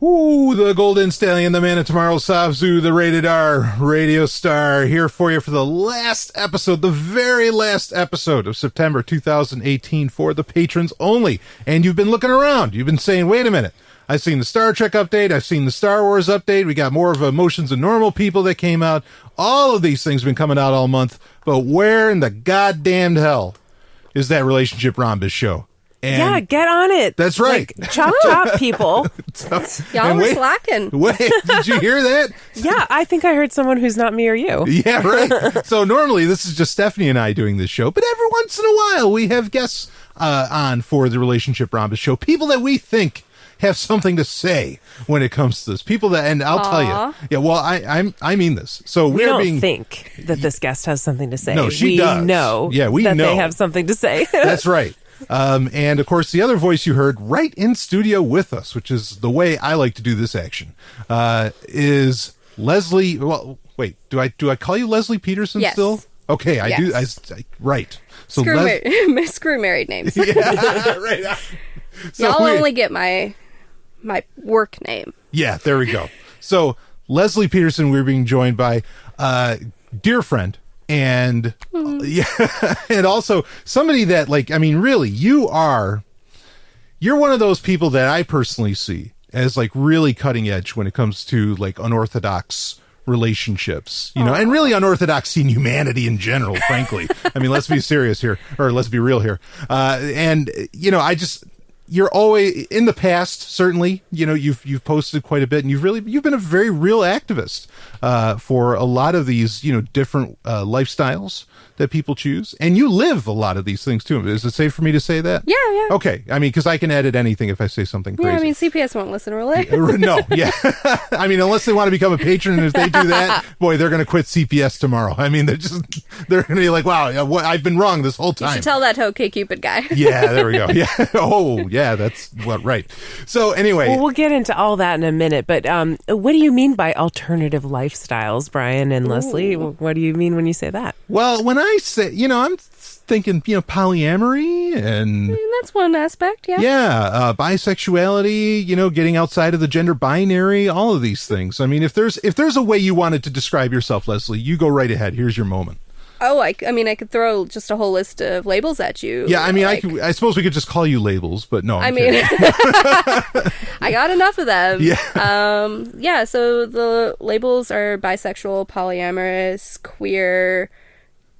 Ooh, the Golden Stallion, the Man of Tomorrow, Savzu, the Rated R radio star, here for you for the last episode, the very last episode of September 2018 for the patrons only. And you've been looking around. You've been saying, wait a minute. I've seen the Star Trek update. I've seen the Star Wars update. We got more of Emotions of Normal People that came out. All of these things have been coming out all month. But where in the goddamned hell is that Relationship Rhombus Show? And yeah, get on it. That's right. Like, chop, people. Y'all were slacking. Wait, did you hear that? Yeah, I think I heard someone who's not me or you. Yeah, right. So normally this is just Stephanie and I doing this show, but every once in a while we have guests on for the Relationship Rhombus Show. People that we think have something to say when it comes to this. People that, and I'll tell you. Yeah, well, I mean this. So we don't think that this guest has something to say. No, she does. We know that they have something to say. That's right. And of course, the other voice you heard right in studio with us, which is the way I like to do this action, is Leslie. Well, wait, do I call you Leslie Peterson still? Okay, I do. Right. So screw married names. Yeah, right. So y'all only get my work name. Yeah, there we go. So Leslie Peterson, we're being joined by dear friend. And and also somebody that, like, I mean, really, you're one of those people that I personally see as like really cutting edge when it comes to like unorthodox relationships, you know, and really unorthodox in humanity in general, frankly. I mean, let's be serious here, or let's be real here. And you know, you're always in the past, certainly, you know, you've posted quite a bit, and you've been a very real activist for a lot of these, you know, different lifestyles that people choose, and you live a lot of these things too. Is it safe for me to say that? Yeah. Okay, I mean, because I can edit anything if I say something crazy. Yeah, I mean, CPS won't listen, really. No, yeah. I mean, unless they want to become a patron, and if they do that, boy, they're going to quit CPS tomorrow. I mean, they're going to be like, wow, I've been wrong this whole time. You should tell that to OkCupid guy. Yeah, there we go. Yeah. Oh, yeah, that's right. So anyway. Well, we'll get into all that in a minute, but what do you mean by alternative lifestyles, Brian and Leslie? What do you mean when you say that? Well, when I say, you know, I'm thinking, you know, polyamory and... that's one aspect, yeah. Yeah, bisexuality, you know, getting outside of the gender binary, all of these things. I mean, if there's a way you wanted to describe yourself, Leslie, you go right ahead. Here's your moment. Oh, I could throw just a whole list of labels at you. Yeah, I mean, I suppose we could just call you labels, but no. I mean, I got enough of them. Yeah. So the labels are bisexual, polyamorous, queer,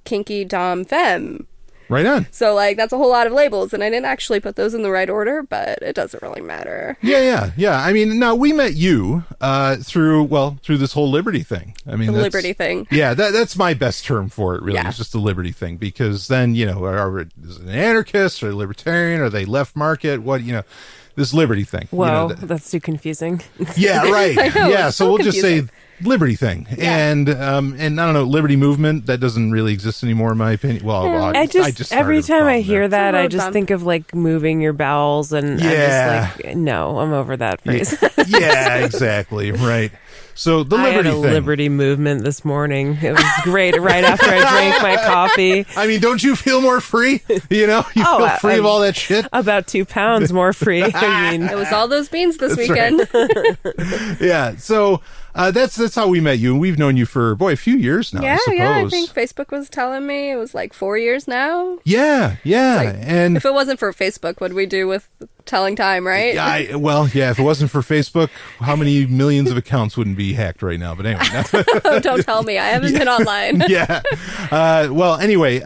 kinky, dom, femme. Right on. So, like, that's a whole lot of labels, and I didn't actually put those in the right order, but it doesn't really matter. Yeah. I mean, now, we met you through this whole liberty thing. I mean, the liberty thing. Yeah, that's my best term for it, really. Yeah. It's just the liberty thing, because then, you know, is it an anarchist or a libertarian? Are they left market? What, you know, this liberty thing. Well, you know, that's too confusing. Yeah, right. Yeah, so we'll confusing. just say liberty thing. Yeah. And I don't know, liberty movement, that doesn't really exist anymore in my opinion. Well, I just every time I hear that, I just dumb. think of like moving your bowels, and I'm just like, no, I'm over that phrase. Yeah, exactly, right. So the liberty I had a thing. liberty movement this morning. It was great. Right after I drank my coffee. I mean, don't you feel more free? You know, you feel free of all that shit. About 2 pounds more free. I mean, it was all those beans this weekend. Right. Yeah. So that's how we met you, and we've known you for a few years now. I suppose. Yeah. I think Facebook was telling me it was like 4 years now. Yeah. Like, and if it wasn't for Facebook, what'd we do with telling time, right? If it wasn't for Facebook, how many millions of accounts wouldn't be hacked right now? But anyway, don't tell me. I haven't been online. Yeah. Anyway,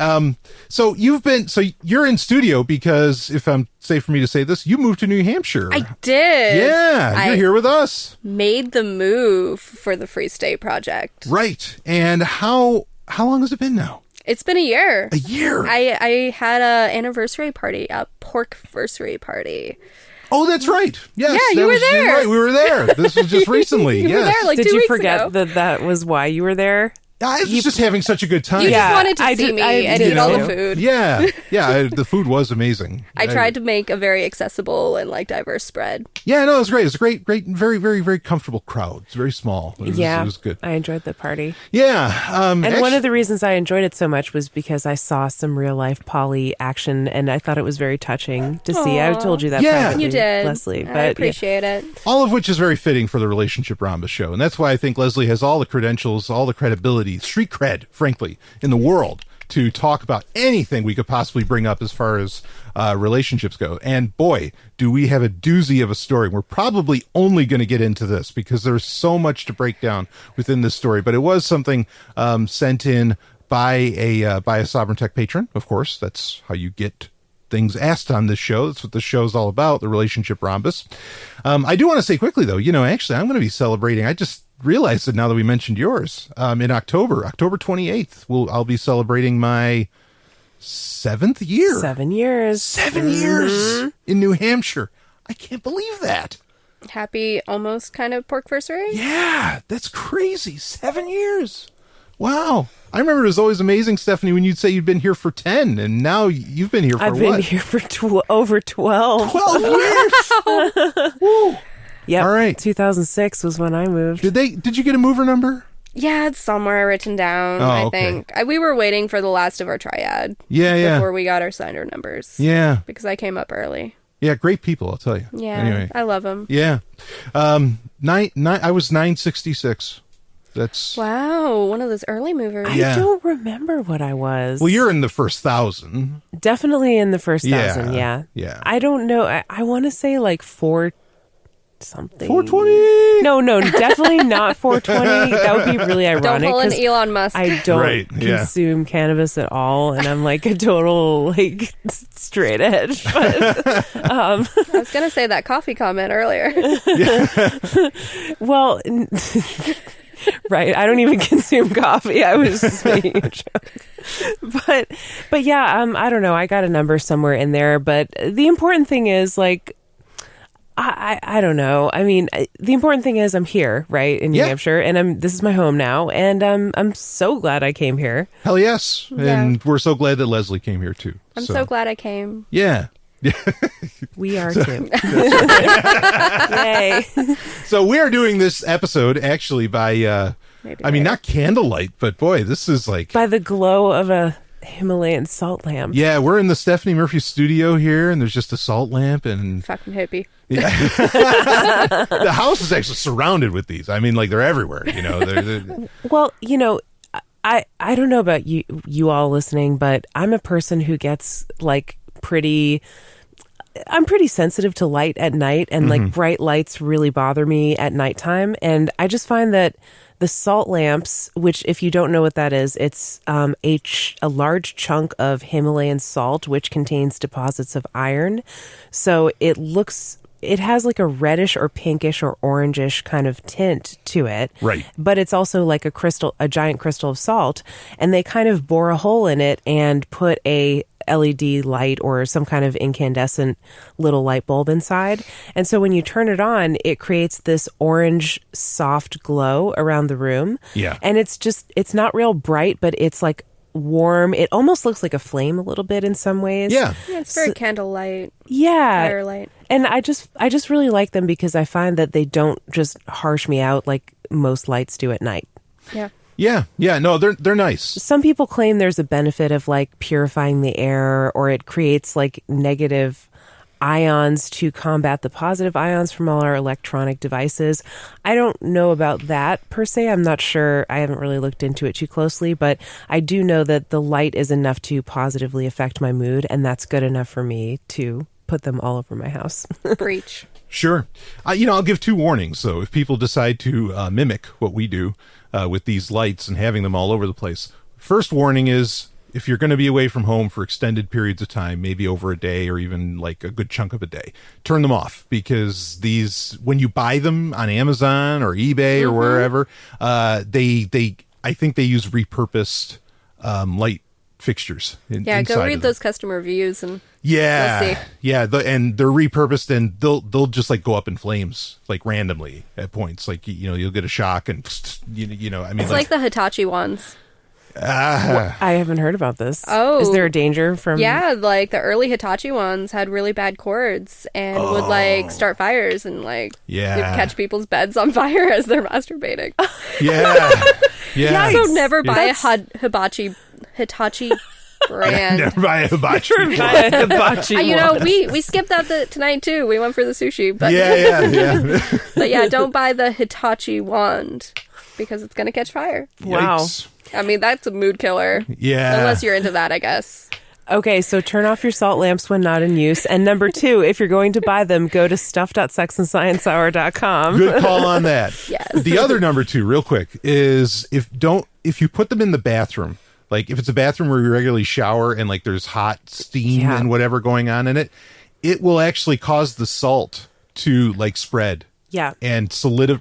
so you're in studio because, if I'm safe for me to say this, you moved to New Hampshire. I did. Yeah, you're here with us. Made the move for the Free State Project. Right. And how long has it been now? It's been a year. A year? I had a anniversary party, a porkversary party. Oh, that's right. Yes, yeah, you were there. Right, we were there. This was just recently. You were there like Did 2 you weeks forget ago. that was why you were there? I was just having such a good time. You Yeah, just wanted to I see did- me I and did eat all the too. food. Yeah, the food was amazing. I tried to make a very accessible and like diverse spread. Yeah, no, it was great. It was a great, very, very, very comfortable crowd. It's very small. It was good. I enjoyed the party. Yeah. And one of the reasons I enjoyed it so much was because I saw some real life poly action, and I thought it was very touching to see. I told you that Yeah. privately, You did. Leslie. I But appreciate it. all of which is very fitting for the Relationship Rhombus Show. And that's why I think Leslie has all the credentials, all the credibility, street cred, frankly, in the world to talk about anything we could possibly bring up as far as relationships go. And boy, do we have a doozy of a story. We're probably only going to get into this because there's so much to break down within this story. But it was something sent in by a Sovryn Tech patron. Of course, that's how you get things asked on this show. That's what the show's all about, the Relationship Rhombus. I do want to say quickly, though, actually, I'm going to be celebrating. I just realized that now that we mentioned yours, in October 28th, I'll be celebrating my 7th year. 7 years. 7 years in New Hampshire. I can't believe that. Happy almost kind of porkversary. Yeah, that's crazy. 7 years. Wow. I remember it was always amazing, Stephanie, when you'd say you'd been here for 10, and now you've been here for I've been here for over 12. 12 years. Woo. Yep. All right. 2006 was when I moved. Did you get a mover number? Yeah, it's somewhere written down, I okay. think. We were waiting for the last of our triad Yeah. before we got our signer numbers. Yeah. Because I came up early. Yeah, great people, I'll tell you. Yeah, Anyway. I love them. Yeah. I was 966. That's Wow, one of those early movers. Yeah. I don't remember what I was. Well, you're in the first 1,000. Definitely in the first Yeah. 1,000, yeah. Yeah. I don't know. I want to say like 4 something. 420. No, definitely not 420. That would be really Don't ironic. pull an 'cause Elon Musk. I don't Right, yeah. consume cannabis at all, and I'm like a total like straight edge. But, I was going to say that coffee comment earlier. well, right. I don't even consume coffee. I was just making a joke. But yeah, I don't know. I got a number somewhere in there, but the important thing is like, I don't know. I mean, the important thing is I'm here, right, in New Hampshire, and this is my home now, and I'm so glad I came here. Hell yes. Yeah. And we're so glad that Leslie came here too. I'm so glad I came. Yeah. We are too. Yay! So we are doing this episode actually by Maybe I mean, later. not candlelight, but boy, this is like By the glow of a Himalayan salt lamp. yeah, we're in the Stephanie Murphy studio here, and there's just a salt lamp, and Fucking hippie. the house is actually surrounded with these. I mean, like they're everywhere. They're Well, I don't know about you all listening, but I'm a person who gets like I'm pretty sensitive to light at night, and like bright lights really bother me at nighttime. And I just find that the salt lamps, which if you don't know what that is, it's a large chunk of Himalayan salt, which contains deposits of iron. So it has like a reddish or pinkish or orangish kind of tint to it. Right. But it's also like a giant crystal of salt. And they kind of bore a hole in it and put a LED light or some kind of incandescent little light bulb inside. And so when you turn it on, it creates this orange soft glow around the room. Yeah. And it's not real bright, but it's like warm. It almost looks like a flame a little bit in some ways. yeah. Yeah, it's very candlelight, Yeah. firelight. And I just really like them because I find that they don't just harsh me out like most lights do at night. Yeah. Yeah. No, they're nice. Some people claim there's a benefit of like purifying the air, or it creates like negative ions to combat the positive ions from all our electronic devices. I don't know about that per se. I'm not sure. I haven't really looked into it too closely, but I do know that the light is enough to positively affect my mood, and that's good enough for me to put them all over my house. Breach. Sure. I'll give 2 warnings, though. If people decide to mimic what we do with these lights and having them all over the place. First warning is if you're going to be away from home for extended periods of time, maybe over a day or even like a good chunk of a day, turn them off, because when you buy them on Amazon or eBay or wherever, I think they use repurposed light fixtures. Yeah, go inside read of them. those customer reviews and Yeah, We'll see. yeah, and they're repurposed, and they'll just like go up in flames like randomly at points. Like you'll get a shock, and I mean, It's like the Hitachi ones. I haven't heard about this. Oh. Is there a danger from... Yeah, like the early Hitachi ones had really bad cords and would like start fires and like Yeah. they'd catch people's beds on fire as they're masturbating. yeah. So never buy a Hitachi brand. Never buy a hibachi. hibachi We skipped that tonight too. We went for the sushi, but Yeah. but yeah, don't buy the Hitachi wand because it's gonna catch fire. Wow. Yikes. I mean, that's a mood killer. Yeah. Unless you're into that, I guess. Okay, so turn off your salt lamps when not in use. And number 2, if you're going to buy them, go to stuff.sexandsciencehour.com. Good call on that. Yes. The other number 2, real quick, is if you put them in the bathroom, like if it's a bathroom where you regularly shower and like there's hot steam and whatever going on in it, it will actually cause the salt to like spread. Yeah. And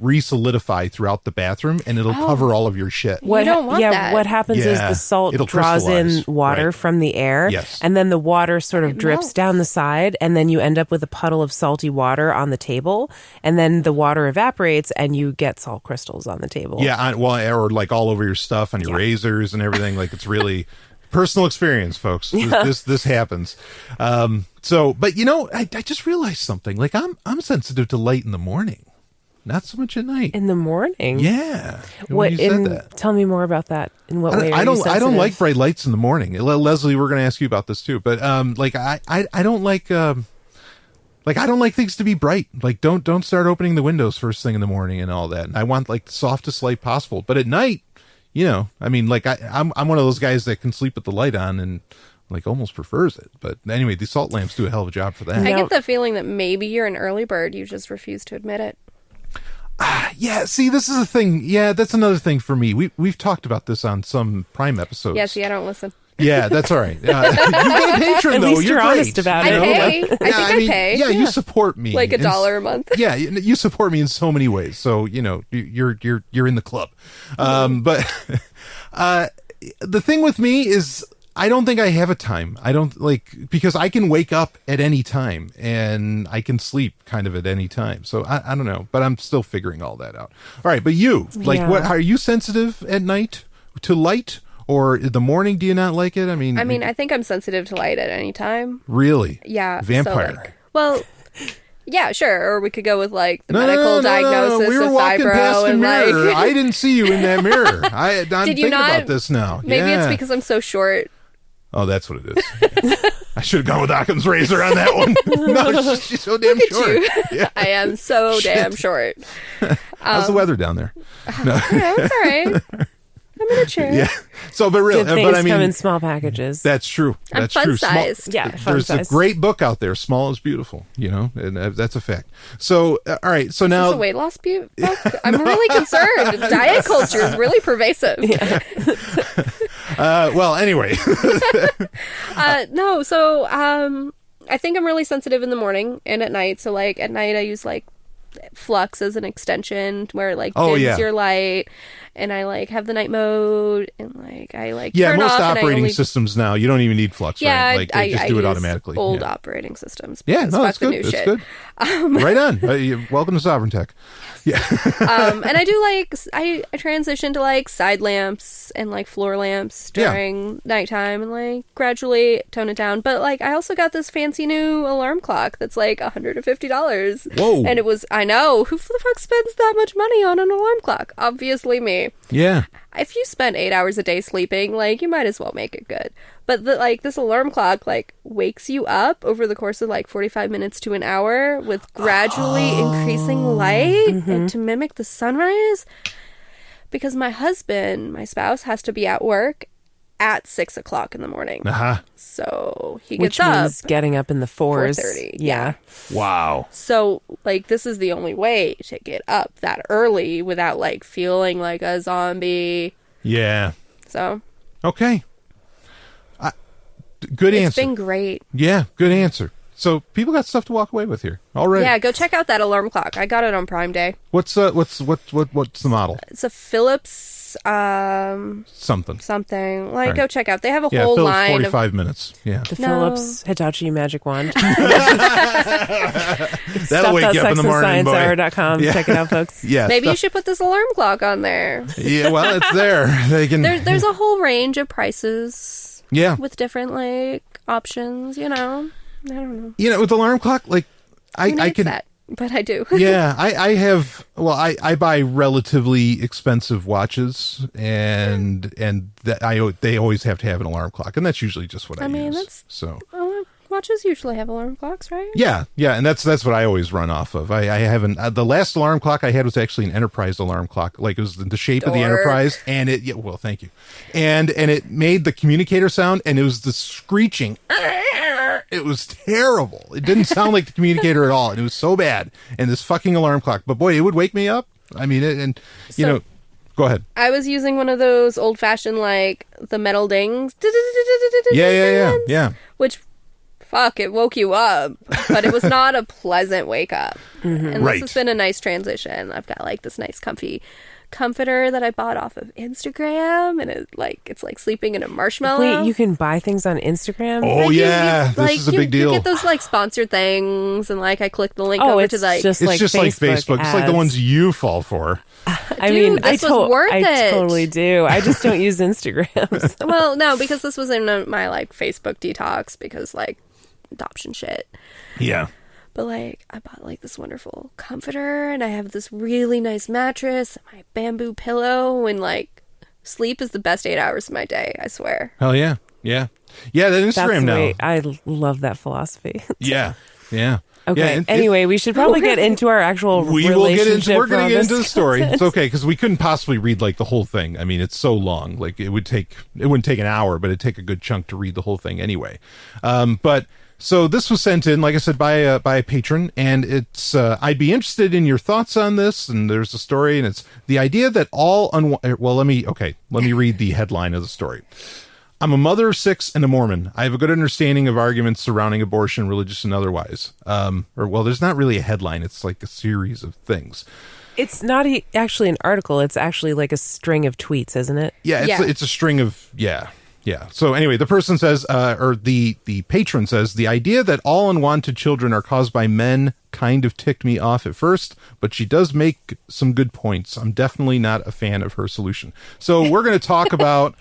re-solidify throughout the bathroom, and it'll cover all of your shit. You don't want that. What happens is the salt It'll draws in crystallize. water Right. from the air, Yes. and then the water sort of drips melts. down the side, and then you end up with a puddle of salty water on the table, and then the water evaporates, and you get salt crystals on the table. Yeah, or like all over your stuff, on your razors and everything. Like it's really personal experience, folks. This happens. So, but I just realized something. Like I'm sensitive to light in the morning, not so much at night. In the morning? Yeah. What? When you said that. Tell me more about that. In what way? I are don't you I don't sensitive? like bright lights in the morning. Leslie, we're going to ask you about this too. But like I don't like I don't like things to be bright. Like don't start opening the windows first thing in the morning and all that. And I want like the softest light possible. But at night, I mean, like I'm one of those guys that can sleep with the light on and like almost prefers it. But anyway, these salt lamps do a hell of a job for that. I get the feeling that maybe you're an early bird. You just refuse to admit it. Yeah, see, this is a thing. Yeah, that's another thing for me. We've talked about this on some Prime episodes. Yeah, see, I don't listen. Yeah, that's all right. You've got a patron, At though. least You're you're great. honest about I it. pay. I pay. Yeah, you support me. Like And $1 a month. Yeah, you support me in so many ways. So you're in the club. But the thing with me is I don't think I have a time. I don't because I can wake up at any time and I can sleep kind of at any time. So I don't know, but I'm still figuring all that out. All right, but you what are you sensitive at night to light? Or in the morning, do you not like it? I mean, I think I'm sensitive to light at any time. Really? Yeah. Vampire. Yeah, sure. Or we could go with like the medical diagnosis We were of walking past fibro the and mirror. like. I didn't see you in that mirror. I'm Did you thinking not? about this now. Maybe Yeah. it's because I'm so short. Oh, that's what it is. I should have gone with Occam's razor on that one. No, she's so damn short. You. Yeah. I am so damn short. How's the weather down there? Yeah, it's all right. I'm in a chair. Yeah. So, but really, Good things but I mean, come in small packages. that's true. I'm That's fun true. sized. Yeah, fun There's size. a great book out there. Small is beautiful. And that's a fact. So, all right. So Is now, this a weight loss book? I'm really concerned. Diet culture is really pervasive. well, anyway. No, so I think I'm really sensitive in the morning and at night. So like at night I use like Flux as an extension where it like dims your light, and I like have the night mode, and like I like turn most off operating systems now you don't even need Flux. Yeah, right? Like they just do it use automatically. Old operating systems. Yeah, because no, fuck that's the good. new That's shit. good. Right on. Welcome to Sovryn Tech. Yeah. And I do like I transition to like side lamps and like floor lamps during nighttime and like gradually tone it down. But like I also got this fancy new alarm clock that's like $150. Whoa. And I know, who the fuck spends that much money on an alarm clock? Obviously me. Yeah. If you spend 8 hours a day sleeping, like you might as well make it good. But this alarm clock like wakes you up over the course of like 45 minutes to an hour with gradually increasing light and to mimic the sunrise. Because my spouse, has to be at work at 6 o'clock in the morning. So he gets Which up means getting up in the 4s. 4:30. Yeah. Wow. So, like, this is the only way to get up that early without, like, feeling like a zombie. Yeah. So. Okay. Good answer. It's been great. Yeah, good answer. So people got stuff to walk away with here. All right. Yeah, go check out that alarm clock. I got it on Prime Day. What's the model? It's a Philips Something. Like, right. Go check out. They have a Yeah, whole Philips line 45 minutes. Yeah. The Philips Hitachi Magic Wand. That'll wake you up in the morning, boy. StuffThatScienceHour.com. Yeah. Check it out, folks. Yeah. Maybe you should put this alarm clock on there. Yeah, well, it's there. They can. There's a whole range of prices. Yeah. With different like options, I don't know. With the alarm clock, like Who needs I can. that? But I do. Yeah, I have. Well, I buy relatively expensive watches, and they always have to have an alarm clock, and that's usually just what I mean, use. that's So watches usually have alarm clocks, right? yeah, and that's what I always run off of. I haven't. The last alarm clock I had was actually an Enterprise alarm clock, like it was the shape of the Enterprise, and it. Yeah, well, thank you, and it made the communicator sound, and it was the screeching. It was terrible. It didn't sound like the communicator at all, and it was so bad. And this fucking alarm clock, but boy, it would wake me up. I mean, go ahead. I was using one of those old-fashioned, like, the metal dings. Yeah. Which, fuck, it woke you up. But it was not a pleasant wake-up. Mm-hmm. And Right. this has been a nice transition. I've got, like, this nice comfy comforter that I bought off of Instagram, and it's like sleeping in a marshmallow. Wait, you can buy things on Instagram? Oh, yeah. This is a big deal. You get those, like, sponsored things, and, like, I click the link Oh, over it's to, like... just It's like just like Facebook. It's like the ads. ones you fall for. I mean, this was worth I it. totally do. I just don't use Instagram. Well, no, because this was in my, like, Facebook detox, because, like, adoption shit. Yeah. But, like, I bought, like, this wonderful comforter, and I have this really nice mattress, and my bamboo pillow, and, like, sleep is the best 8 hours of my day, I swear. Hell yeah. Yeah. Yeah, that Instagram now. I love that philosophy. Yeah. Okay. Yeah, anyway, we should probably get into our actual we will get into. We're going to get into the Rhombus story. content. It's okay because we couldn't possibly read like the whole thing. I mean, it's so long. Like it wouldn't take an hour, but it'd take a good chunk to read the whole thing anyway. But so this was sent in, like I said, by a patron, and it's I'd be interested in your thoughts on this. And there's a story, and it's the idea that all well, let me read the headline of the story. I'm a mother of 6 and a Mormon. I have a good understanding of arguments surrounding abortion, religious and otherwise. There's not really a headline. It's like a series of things. It's not actually an article. It's actually like a string of tweets, isn't it? Yeah, it's a string of, yeah. So anyway, the person says, the patron says, the idea that all unwanted children are caused by men kind of ticked me off at first, but she does make some good points. I'm definitely not a fan of her solution. So we're going to talk about...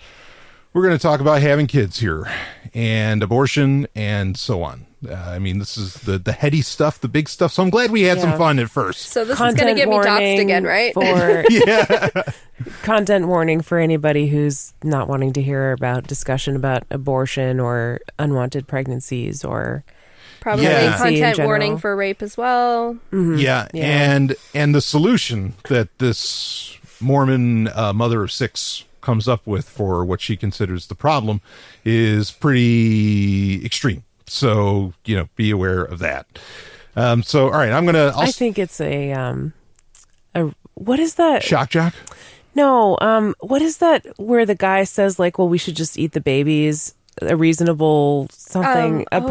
We're going to talk about having kids here and abortion and so on. I mean, this is the heady stuff, the big stuff. So I'm glad we had some fun at first. So this is going to get me doxxed again, right? Content warning for anybody who's not wanting to hear about discussion about abortion or unwanted pregnancies or... Probably content warning for rape as well. Mm-hmm. Yeah. And the solution that this Mormon mother of 6 comes up with for what she considers the problem is pretty extreme. So, be aware of that. So, all right, I think it's a what is that? Shock jock? No, what is that where the guy says like, well, we should just eat the babies? A reasonable something, a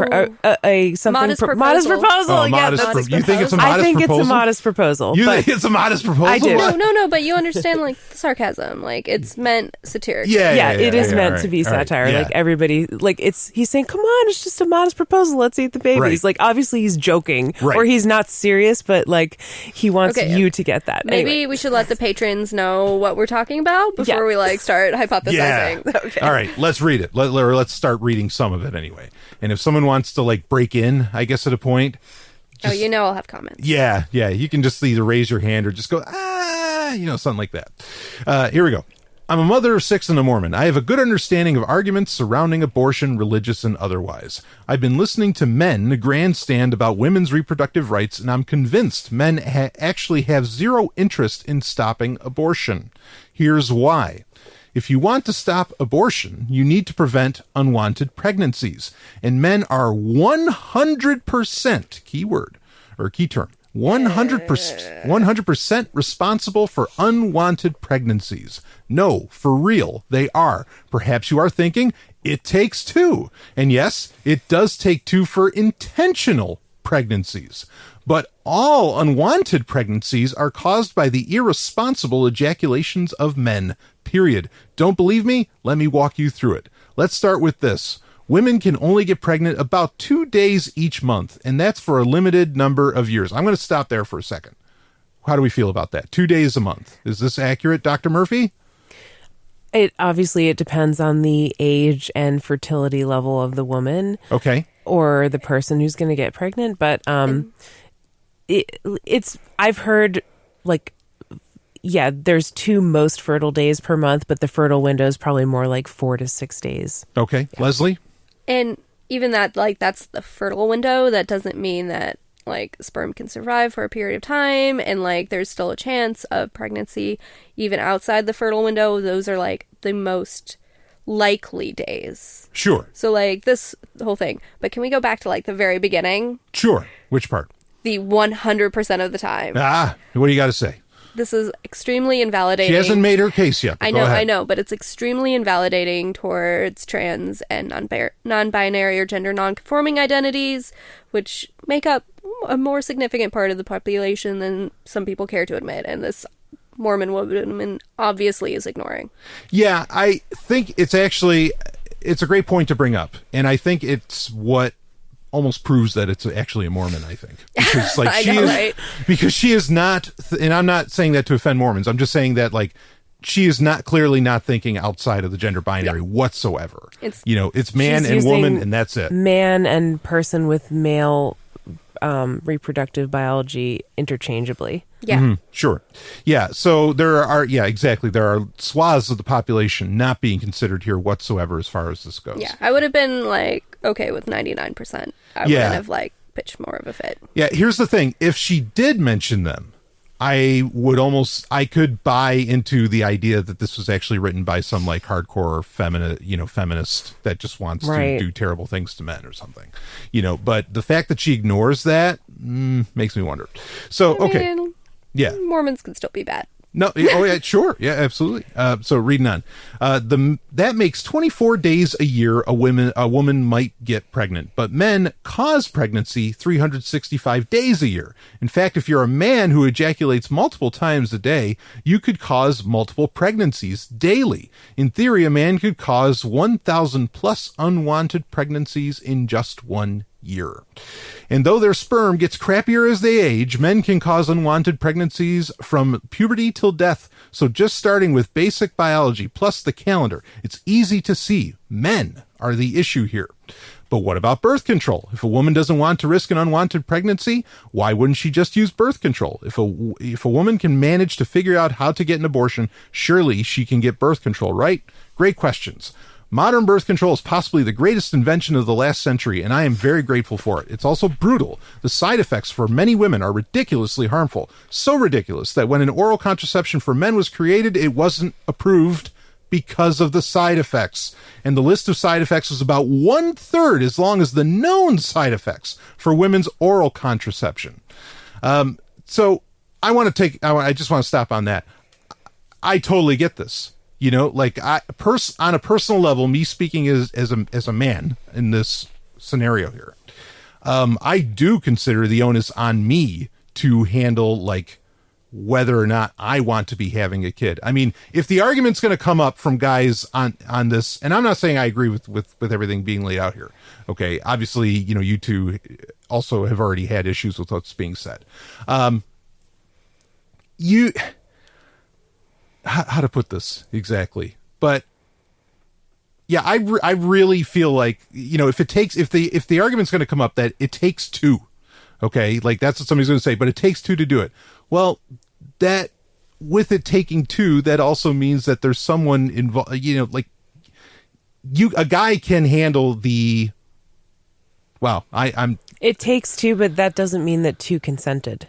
something modest proposal. Modest proposal. Oh, yeah, you think it's a modest proposal? I think it's a modest proposal. You think it's a modest proposal? I do. No, but you understand like the sarcasm. Like it's meant satirically. Yeah, it is meant to be right, satire. yeah. Like everybody, like he's saying, come on, it's just a modest proposal. Let's eat the babies. Right. Like obviously he's joking Right. or he's not serious, but like he wants you to get that. Maybe Anyway. we should let the patrons know what we're talking about before we like start hypothesizing. Yeah. Okay. All right, let's read it. Let's start reading some of it anyway. And if someone wants to like break in, I guess at a point. I'll have comments. Yeah. You can just either raise your hand or just go, something like that. Here we go. I'm a mother of 6 and a Mormon. I have a good understanding of arguments surrounding abortion, religious and otherwise. I've been listening to men grandstand about women's reproductive rights, and I'm convinced men actually have zero interest in stopping abortion. Here's why. If you want to stop abortion, you need to prevent unwanted pregnancies. And men are 100%, keyword, or key term, 100% responsible for unwanted pregnancies. No, for real, they are. Perhaps you are thinking, it takes two. And yes, it does take two for intentional pregnancies. But all unwanted pregnancies are caused by the irresponsible ejaculations of men. Period. Don't believe me? Let me walk you through it. Let's start with this. Women can only get pregnant about 2 days each month, and that's for a limited number of years. I'm going to stop there for a second. How do we feel about that? 2 days a month. Is this accurate, Dr. Murphy? It depends on the age and fertility level of the woman. Okay. Or the person who's going to get pregnant. But I've heard there's 2 most fertile days per month, but the fertile window is probably more like 4 to 6 days. Okay. Yeah. Leslie? And even that, that's the fertile window. That doesn't mean that, sperm can survive for a period of time. And, there's still a chance of pregnancy even outside the fertile window. Those are, the most likely days. Sure. So, this whole thing. But can we go back to, the very beginning? Sure. Which part? The 100% of the time. What do you got to say? This is extremely invalidating. She hasn't made her case yet. I know, but it's extremely invalidating towards trans and non-binary or gender non-conforming identities, which make up a more significant part of the population than some people care to admit, and this Mormon woman obviously is ignoring. Yeah, I think it's a great point to bring up, and I think it's what almost proves that it's actually a Mormon, I think. Because right? Because she is not, and I'm not saying that to offend Mormons, I'm just saying that she is not clearly not thinking outside of the gender binary whatsoever. It's man and woman, and that's it. Man and person with male reproductive biology interchangeably. Yeah. Mm-hmm. Sure. Yeah. So there are swaths of the population not being considered here whatsoever as far as this goes. Yeah. I would have been okay with 99%. I wouldn't have pitched more of a fit. Yeah. Here's the thing. If she did mention them, I could buy into the idea that this was actually written by some hardcore feminist that just wants to do terrible things to men or something, but the fact that she ignores that makes me wonder. So, okay. Yeah. Mormons can still be bad. No. Oh, yeah, sure. Yeah, absolutely. So reading on, that makes 24 days a year a woman might get pregnant, but men cause pregnancy 365 days a year. In fact, if you're a man who ejaculates multiple times a day, you could cause multiple pregnancies daily. In theory, a man could cause 1,000 plus unwanted pregnancies in just 1 year. And though their sperm gets crappier as they age, men can cause unwanted pregnancies from puberty till death. So just starting with basic biology plus the calendar, it's easy to see men are the issue here. But what about birth control? If a woman doesn't want to risk an unwanted pregnancy, why wouldn't she just use birth control? If a woman can manage to figure out how to get an abortion, surely she can get birth control, right? Great questions. Modern birth control is possibly the greatest invention of the last century, and I am very grateful for it. It's also brutal. The side effects for many women are ridiculously harmful. So ridiculous that when an oral contraception for men was created, it wasn't approved because of the side effects. And the list of side effects was about 1/3 as long as the known side effects for women's oral contraception. So I just want to stop on that. I totally get this. On a personal level, me speaking as a man in this scenario here, I do consider the onus on me to handle whether or not I want to be having a kid. I mean, if the argument's going to come up from guys on this, and I'm not saying I agree with everything being laid out here. Okay. Obviously, you two also have already had issues with what's being said. How to put this exactly, but yeah, I really feel if the argument's going to come up that it takes two, okay, that's what somebody's going to say, but it takes two to do it. Well, that with it taking two, that also means that there's someone involved, a guy can handle the, it takes two, but that doesn't mean that two consented.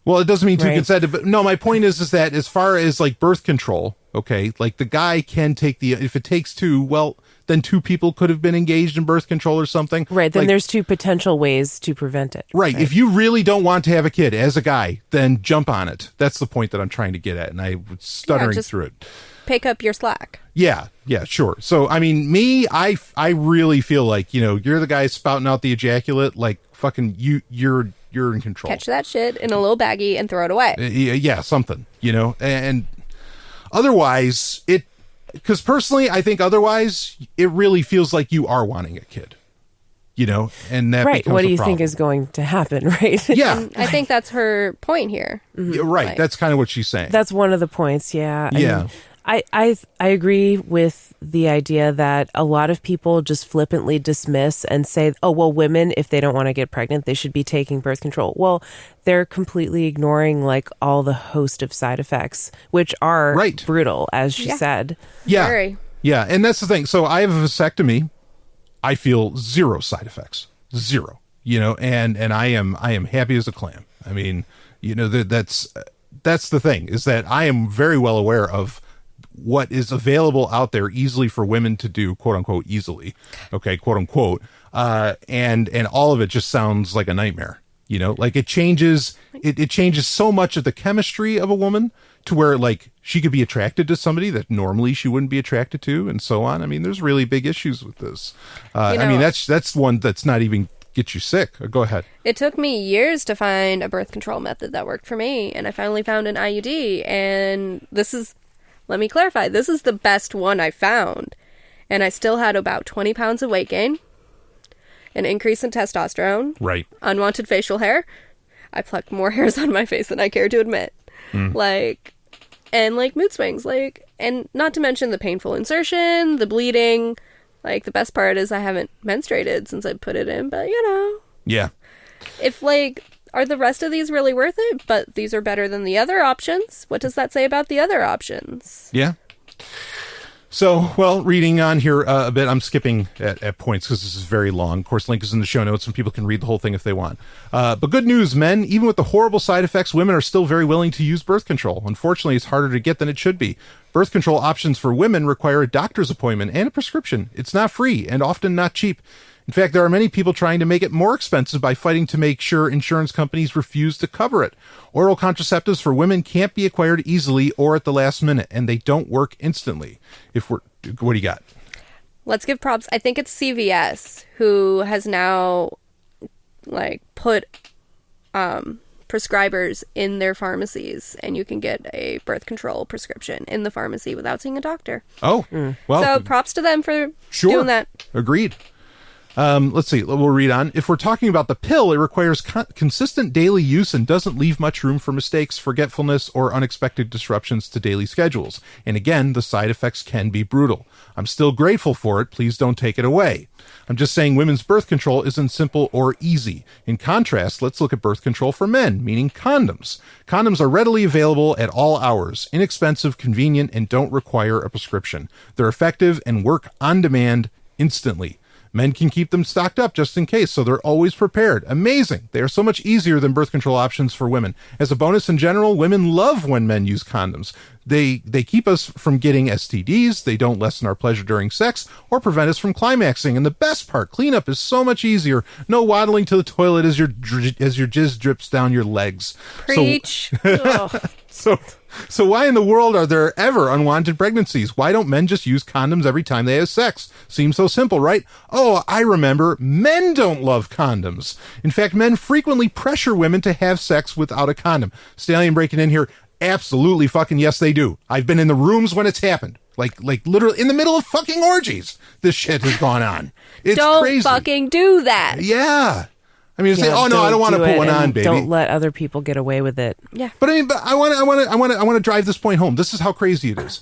Well, it doesn't mean two consented, but no, my point is that as far as birth control, Okay. Like the guy can take if it takes two, well, then two people could have been engaged in birth control or something. Right. Then like, there's two potential ways to prevent it. Right. If you really don't want to have a kid as a guy, then jump on it. That's the point that I'm trying to get at. And I was stuttering through it. Pick up your slack. Yeah. Yeah, sure. So, I mean, I really feel like, you're the guy spouting out the ejaculate, like fucking you're in control. Catch that shit in a little baggie and throw it away. Yeah, something, and otherwise because personally, I think otherwise it really feels like you are wanting a kid, and that right. What do you problem. think is going to happen? Right. Yeah. And I think that's her point here. Yeah, right. Like, that's kind of what she's saying. That's one of the points. Yeah. Yeah. I agree with the idea that a lot of people just flippantly dismiss and say, oh, well, women, if they don't want to get pregnant, they should be taking birth control. Well, they're completely ignoring like all the host of side effects, which are brutal, as she said. Yeah. Very. Yeah. And that's the thing. So I have a vasectomy. I feel zero side effects, zero, and I am happy as a clam. I mean, that's the thing, is that I am very well aware of what is available out there easily for women to do, quote unquote, easily. Okay. Quote unquote. And all of it just sounds like a nightmare, like it changes so much of the chemistry of a woman to where like she could be attracted to somebody that normally she wouldn't be attracted to, and so on. I mean, there's really big issues with this. I mean, that's one that's not even get you sick. Go ahead. It took me years to find a birth control method that worked for me, and I finally found an IUD, and let me clarify, this is the best one I found. And I still had about 20 pounds of weight gain, an increase in testosterone, right, unwanted facial hair. I plucked more hairs on my face than I care to admit. And mood swings, and not to mention the painful insertion, the bleeding. Like, the best part is I haven't menstruated since I put it in, but Yeah. If are the rest of these really worth it? But these are better than the other options. What does that say about the other options? Yeah. So, well, reading on here a bit, I'm skipping at points because this is very long. Of course, link is in the show notes and people can read the whole thing if they want. But good news, men, even with the horrible side effects, women are still very willing to use birth control. Unfortunately, it's harder to get than it should be. Birth control options for women require a doctor's appointment and a prescription. It's not free and often not cheap. In fact, there are many people trying to make it more expensive by fighting to make sure insurance companies refuse to cover it. Oral contraceptives for women can't be acquired easily or at the last minute, and they don't work instantly. What do you got? Let's give props. I think it's CVS who has now put prescribers in their pharmacies, and you can get a birth control prescription in the pharmacy without seeing a doctor. Oh, well. So props to them for doing that. Agreed. Let's see. We'll read on. If we're talking about the pill, it requires consistent daily use and doesn't leave much room for mistakes, forgetfulness, or unexpected disruptions to daily schedules. And again, the side effects can be brutal. I'm still grateful for it. Please don't take it away. I'm just saying women's birth control isn't simple or easy. In contrast, let's look at birth control for men, meaning condoms. Condoms are readily available at all hours, inexpensive, convenient, and don't require a prescription. They're effective and work on demand instantly. Men can keep them stocked up just in case, so they're always prepared. Amazing. They are so much easier than birth control options for women. As a bonus in general, women love when men use condoms. They keep us from getting STDs, they don't lessen our pleasure during sex, or prevent us from climaxing. And the best part, cleanup is so much easier. No waddling to the toilet as your jizz drips down your legs. Preach. So why in the world are there ever unwanted pregnancies? Why don't men just use condoms every time they have sex? Seems so simple, right? Oh, I remember. Men don't love condoms. In fact, men frequently pressure women to have sex without a condom. Stallion breaking in here. Absolutely fucking yes, they do. I've been in the rooms when it's happened. Like literally in the middle of fucking orgies. This shit has gone on. It's crazy. Don't fucking do that. Yeah. I mean, say, oh no, I don't want to put one on, baby. Don't let other people get away with it. Yeah. But I want to drive this point home. This is how crazy it is.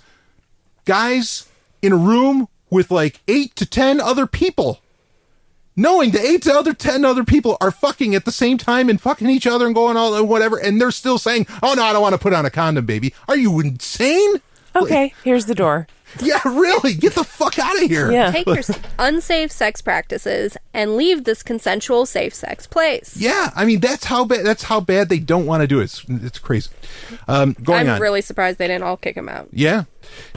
Guys in a room with 8 to 10 other people, knowing the 8 to 10 other people are fucking at the same time and fucking each other and going all whatever, and they're still saying, oh no, I don't want to put on a condom, baby. Are you insane? Okay, here's the door. Yeah, really. Get the fuck out of here. Yeah. Take your unsafe sex practices and leave this consensual safe sex place. Yeah, I mean that's how bad they don't want to do it. It's crazy. I'm really surprised they didn't all kick him out. Yeah,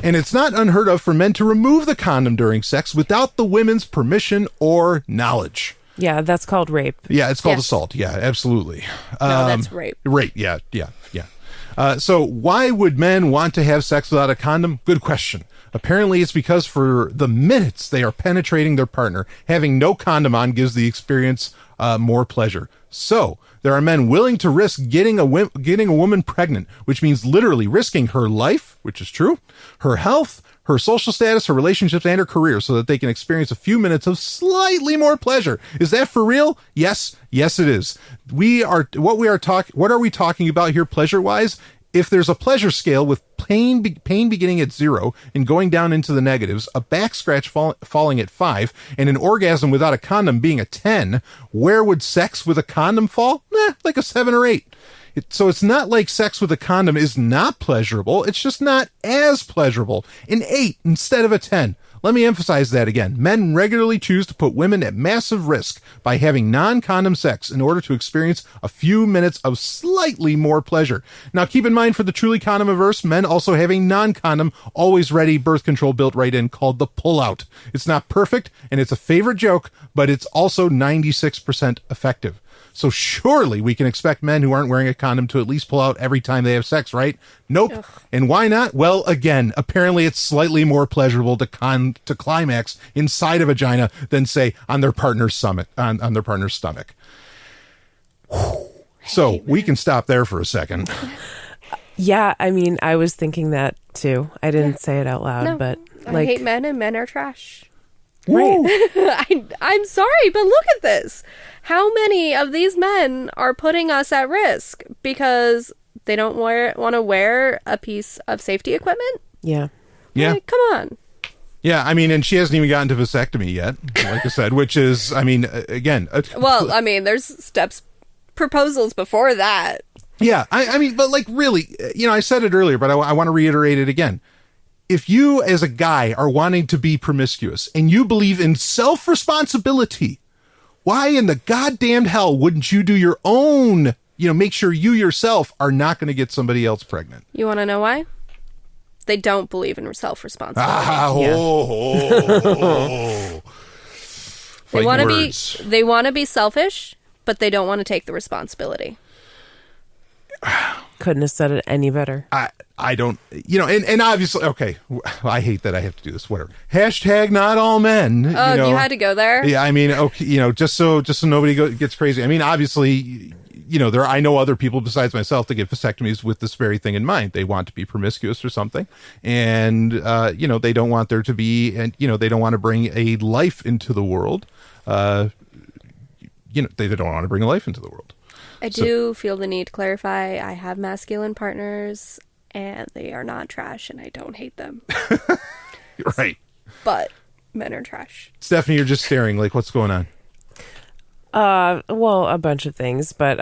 and it's not unheard of for men to remove the condom during sex without the women's permission or knowledge. Yeah, that's called rape. Yeah, it's called assault. Yeah, absolutely. No, that's rape. Rape. Yeah. So why would men want to have sex without a condom? Good question. Apparently it's because for the minutes they are penetrating their partner, having no condom on gives the experience more pleasure. So there are men willing to risk getting a woman pregnant, which means literally risking her life, which is true, her health, her social status, her relationships, and her career so that they can experience a few minutes of slightly more pleasure. Is that for real? Yes, it is. What are we talking about here pleasure-wise? If there's a pleasure scale with pain beginning at 0 and going down into the negatives, a back scratch falling at 5, and an orgasm without a condom being a 10, where would sex with a condom fall? Like a 7 or 8. So it's not like sex with a condom is not pleasurable. It's just not as pleasurable. An 8 instead of a 10. Let me emphasize that again. Men regularly choose to put women at massive risk by having non-condom sex in order to experience a few minutes of slightly more pleasure. Now, keep in mind, for the truly condom-averse, men also have a non-condom, always-ready birth control built right in called the pull-out. It's not perfect, and it's a favorite joke, but it's also 96% effective. So surely we can expect men who aren't wearing a condom to at least pull out every time they have sex, right? Nope. Ugh. And why not? Well, again, apparently it's slightly more pleasurable to climax inside a vagina than, say, on their partner's stomach. On their partner's stomach. So we can stop there for a second. Yeah, I mean, I was thinking that too. I didn't say it out loud, but I hate men and men are trash. Right. I'm sorry, but look at this. How many of these men are putting us at risk because they don't want to wear a piece of safety equipment? Yeah. Yeah. Like, come on. Yeah, I mean, and she hasn't even gotten to vasectomy yet, like I said, which is, I mean, again. Well, I mean, there's proposals before that. Yeah, I mean, but like really, I said it earlier, but I want to reiterate it again. If you as a guy are wanting to be promiscuous and you believe in self-responsibility, why in the goddamn hell wouldn't you do your own, make sure you yourself are not going to get somebody else pregnant? You want to know why? They don't believe in self-responsibility. They want to be selfish, but they don't want to take the responsibility. Couldn't have said it any better. I don't, and obviously, okay, I hate that I have to do this, whatever. Hashtag not all men. Oh, you had to go there? Yeah, I mean, okay, just so nobody gets crazy. I mean, obviously, I know other people besides myself that get vasectomies with this very thing in mind. They want to be promiscuous or something. And, they don't want there to be, and, they don't want to bring a life into the world. They don't want to bring a life into the world. I do feel the need to clarify. I have masculine partners, and they are not trash, and I don't hate them. Right. But men are trash. Stephanie, you're just staring. Like, what's going on? Well, a bunch of things, but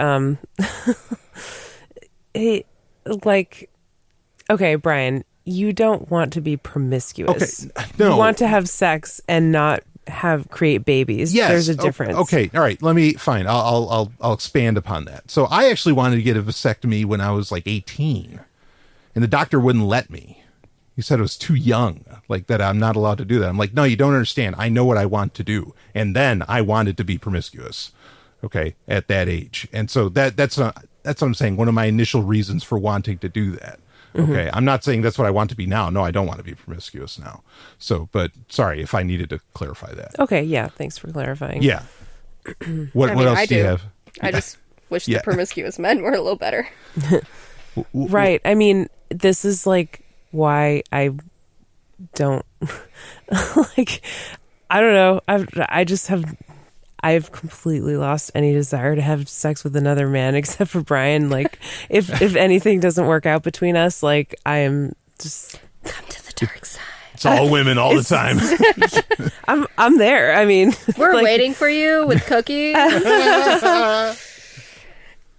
okay, Brian, you don't want to be promiscuous. Okay, no. You want to have sex and not create babies. Yes. There's a difference. Okay. All right. Fine. I'll expand upon that. So I actually wanted to get a vasectomy when I was like 18 and the doctor wouldn't let me. He said I was too young, like that I'm not allowed to do that. I'm like, no, you don't understand. I know what I want to do. And then I wanted to be promiscuous. Okay. At that age. And so that's what I'm saying. One of my initial reasons for wanting to do that. Okay. I'm not saying that's what I want to be now. No, I don't want to be promiscuous now. So, but sorry if I needed to clarify that. Okay. Yeah. Thanks for clarifying. Yeah. What else do you have? I just wish the promiscuous men were a little better. Right. I mean, this is like why I don't I don't know. I've completely lost any desire to have sex with another man except for Brian. Like, if anything doesn't work out between us, like, I am just come to the dark side. It's all women all the time. I'm there. I mean, we're waiting for you with cookies.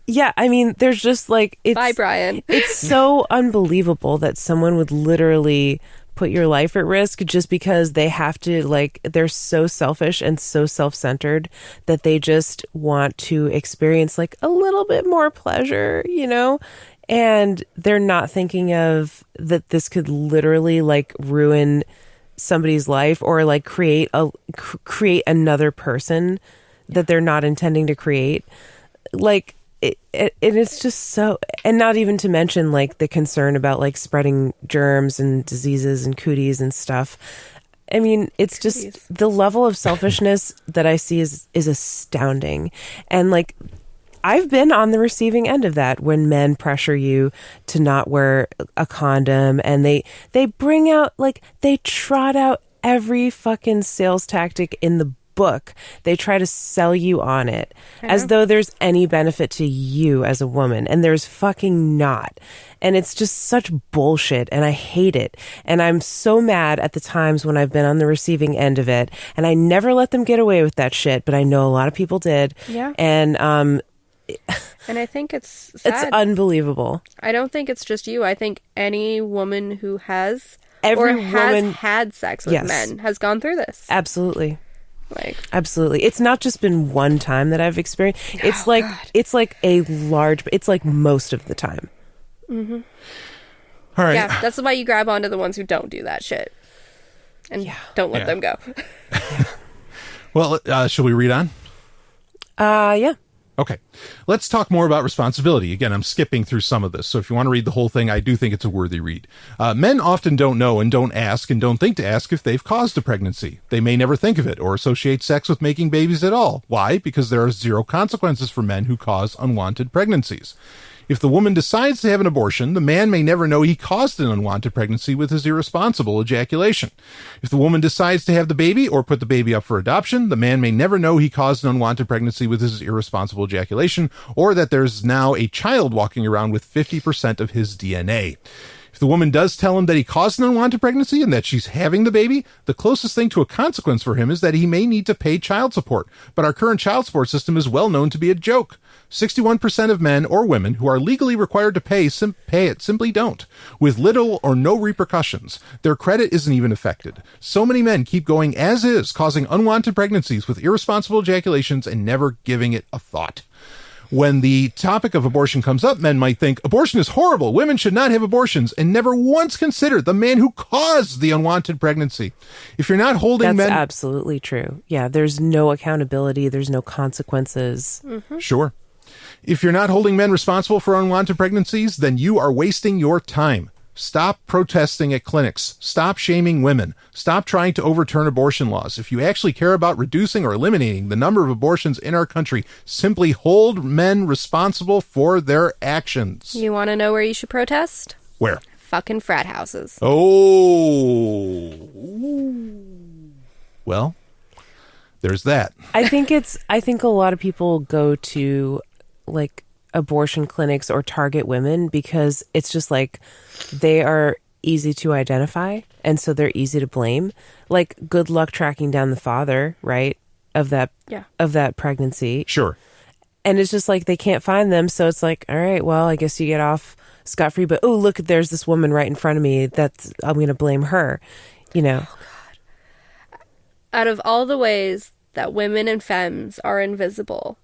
Yeah, I mean, there's just like bye, Brian. It's so unbelievable that someone would literally put your life at risk just because they have to, like, they're so selfish and so self-centered that they just want to experience like a little bit more pleasure, you know? And they're not thinking of that this could literally like ruin somebody's life or like create another person that they're not intending to create. Like, it's just so, and not even to mention like the concern about like spreading germs and diseases and cooties and stuff. I mean, it's just the level of selfishness that I see is astounding. And like, I've been on the receiving end of that when men pressure you to not wear a condom, and they bring out, like, they trot out every fucking sales tactic in the book. They try to sell you on it as though there's any benefit to you as a woman, and there's fucking not. And it's just such bullshit, and I hate it. And I'm so mad at the times when I've been on the receiving end of it, and I never let them get away with that shit, but I know a lot of people did. Yeah. And I think it's sad. It's unbelievable. I don't think it's just you. I think any woman who has had sex with men has gone through this. Absolutely. Like, absolutely. It's not just been one time that I've experienced. It's like it's like most of the time. Mm-hmm. All right. Yeah, that's why you grab onto the ones who don't do that shit. And don't let them go. Well, shall we read on? Yeah. Okay, let's talk more about responsibility. Again, I'm skipping through some of this, so if you want to read the whole thing, I do think it's a worthy read. Men often don't know and don't ask and don't think to ask if they've caused a pregnancy. They may never think of it or associate sex with making babies at all. Why? Because there are zero consequences for men who cause unwanted pregnancies. If the woman decides to have an abortion, the man may never know he caused an unwanted pregnancy with his irresponsible ejaculation. If the woman decides to have the baby or put the baby up for adoption, the man may never know he caused an unwanted pregnancy with his irresponsible ejaculation, or that there's now a child walking around with 50% of his DNA. If the woman does tell him that he caused an unwanted pregnancy and that she's having the baby, the closest thing to a consequence for him is that he may need to pay child support. But our current child support system is well known to be a joke. 61% of men or women who are legally required to pay it simply don't, with little or no repercussions. Their credit isn't even affected. So many men keep going as is, causing unwanted pregnancies with irresponsible ejaculations and never giving it a thought. When the topic of abortion comes up, men might think, abortion is horrible, women should not have abortions, and never once consider the man who caused the unwanted pregnancy. If you're not holding men... That's absolutely true. Yeah, there's no accountability, there's no consequences. Mm-hmm. Sure. If you're not holding men responsible for unwanted pregnancies, then you are wasting your time. Stop protesting at clinics. Stop shaming women. Stop trying to overturn abortion laws. If you actually care about reducing or eliminating the number of abortions in our country, simply hold men responsible for their actions. You want to know where you should protest? Where? Fucking frat houses. Oh. Well, there's that. I think a lot of people go to like abortion clinics or target women because it's just like they are easy to identify and so they're easy to blame. Like, good luck tracking down the father, right, of that pregnancy. Sure. And it's just like they can't find them, so it's like, all right, well, I guess you get off scot-free, but oh, look, there's this woman right in front of me that's, I'm going to blame her, you know. Oh God. Out of all the ways that women and femmes are invisible,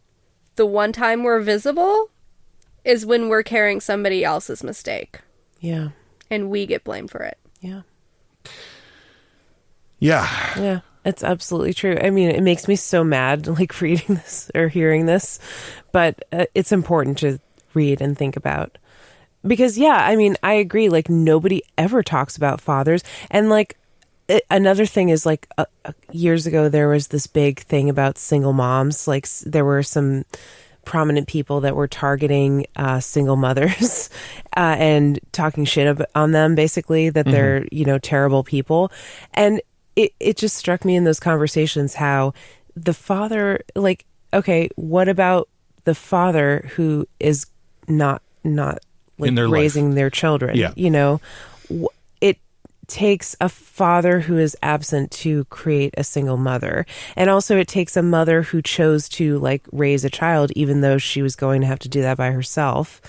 the one time we're visible is when we're carrying somebody else's mistake. Yeah. And we get blamed for it. Yeah. Yeah. Yeah, it's absolutely true. I mean, it makes me so mad, like, reading this or hearing this, but it's important to read and think about. Because, yeah, I mean, I agree, like, nobody ever talks about fathers. And, like, another thing is, like, years ago, there was this big thing about single moms. Like, there were some prominent people that were targeting single mothers and talking shit on them, basically, that they're, you know, terrible people. And it just struck me in those conversations how the father, like, okay, what about the father who is not like raising their children? Yeah. You know, it takes a father who is absent to create a single mother. And also it takes a mother who chose to, like, raise a child, even though she was going to have to do that by herself,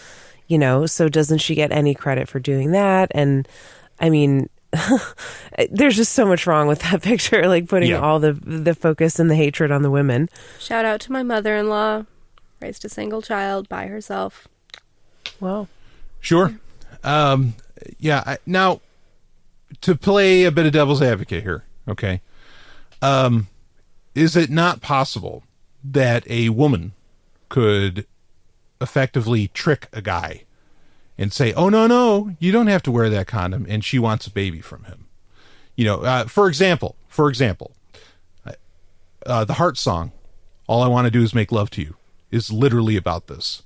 you know, so doesn't she get any credit for doing that? And I mean, there's just so much wrong with that picture, like putting all the focus and the hatred on the women. Shout out to my mother-in-law, raised a single child by herself. Well, sure. Now, to play a bit of devil's advocate here, okay, is it not possible that a woman could effectively trick a guy and say, oh, no, you don't have to wear that condom, and she wants a baby from him? You know, for example, the Heart song, All I Want to Do Is Make Love to You, is literally about this,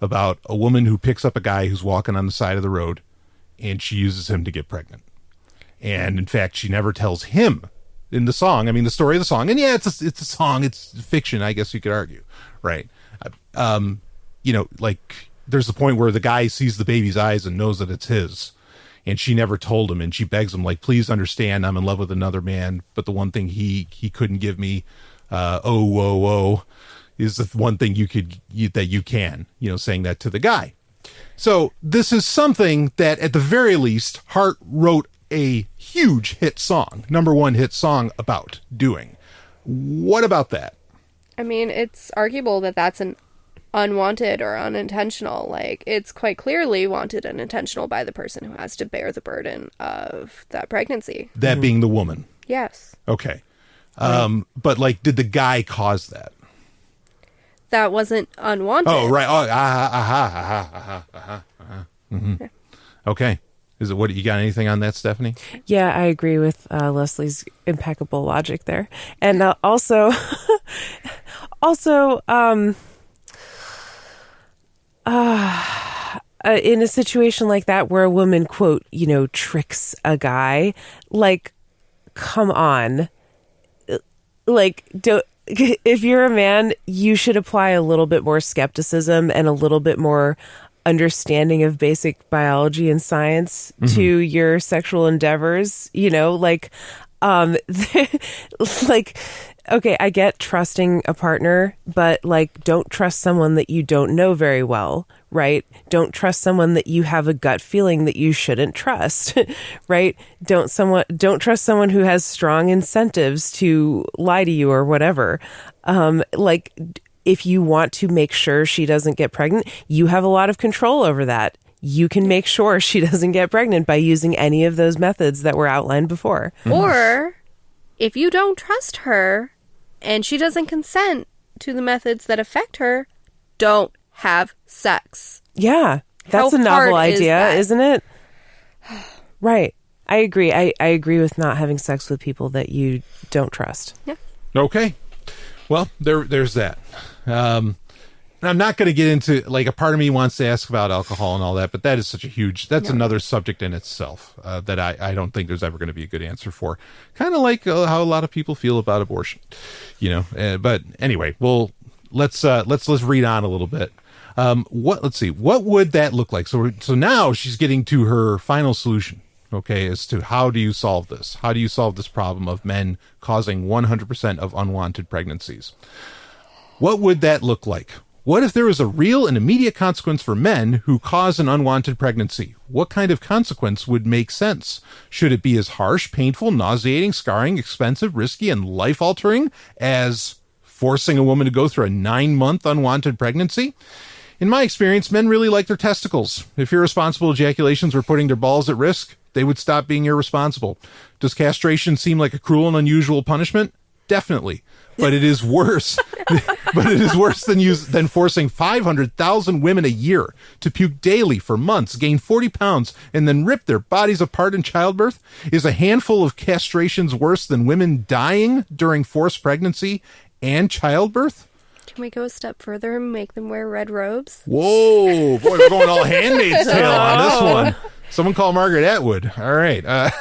about a woman who picks up a guy who's walking on the side of the road, and she uses him to get pregnant. And in fact, she never tells him in the song. I mean, the story of the song, and it's a song, it's fiction, I guess you could argue, right? You know, like, there's the point where the guy sees the baby's eyes and knows that it's his, and she never told him, and she begs him, like, please understand, I'm in love with another man, but the one thing he couldn't give me, is the one thing that you can, you know, saying that to the guy. So this is something that, at the very least, Heart wrote a huge hit song, #1 hit song about doing. What about that? I mean, it's arguable that that's an unwanted or unintentional. Like, it's quite clearly wanted and intentional by the person who has to bear the burden of that pregnancy. That being the woman. Yes. Okay. But, like, did the guy cause that? That wasn't unwanted. Oh, right. Yeah. Okay. Is it, what, you got anything on that, Stephanie? yeah, I agree with Leslie's impeccable logic there. And also, in a situation like that where a woman, quote, you know, tricks a guy, like, come on. Like, if you're a man, you should apply a little bit more skepticism and a little bit more understanding of basic biology and science to your sexual endeavors, you know, like, like, okay, I get trusting a partner, but, like, don't trust someone that you don't know very well, right? Don't trust someone that you have a gut feeling that you shouldn't trust, right? Don't trust someone who has strong incentives to lie to you or whatever. Like, if you want to make sure she doesn't get pregnant, you have a lot of control over that. You can make sure she doesn't get pregnant by using any of those methods that were outlined before. Or if you don't trust her and she doesn't consent to the methods that affect her, don't have sex. Yeah, that's a novel idea, isn't it? Right. I agree. I agree with not having sex with people that you don't trust. Yeah. Okay. Well, there's that. I'm not going to get into, like, a part of me wants to ask about alcohol and all that, but that is such a huge, that's another subject in itself that I don't think there's ever going to be a good answer for. Kind of like how a lot of people feel about abortion, you know. But anyway, well, let's read on a little bit. Let's see, what would that look like? So now she's getting to her final solution. Okay, as to how do you solve this? How do you solve this problem of men causing 100% of unwanted pregnancies? What would that look like? What if there was a real and immediate consequence for men who cause an unwanted pregnancy? What kind of consequence would make sense? Should it be as harsh, painful, nauseating, scarring, expensive, risky, and life-altering as forcing a woman to go through a 9-month unwanted pregnancy? In my experience, men really like their testicles. If irresponsible ejaculations were putting their balls at risk, they would stop being irresponsible. Does castration seem like a cruel and unusual punishment? Definitely. But it is worse. But it is worse than forcing 500,000 women a year to puke daily for months, gain 40 pounds, and then rip their bodies apart in childbirth. Is a handful of castrations worse than women dying during forced pregnancy and childbirth? Can we go a step further and make them wear red robes? Whoa, boy, we're going all Handmaid's Tale on this one. Someone call Margaret Atwood. All right.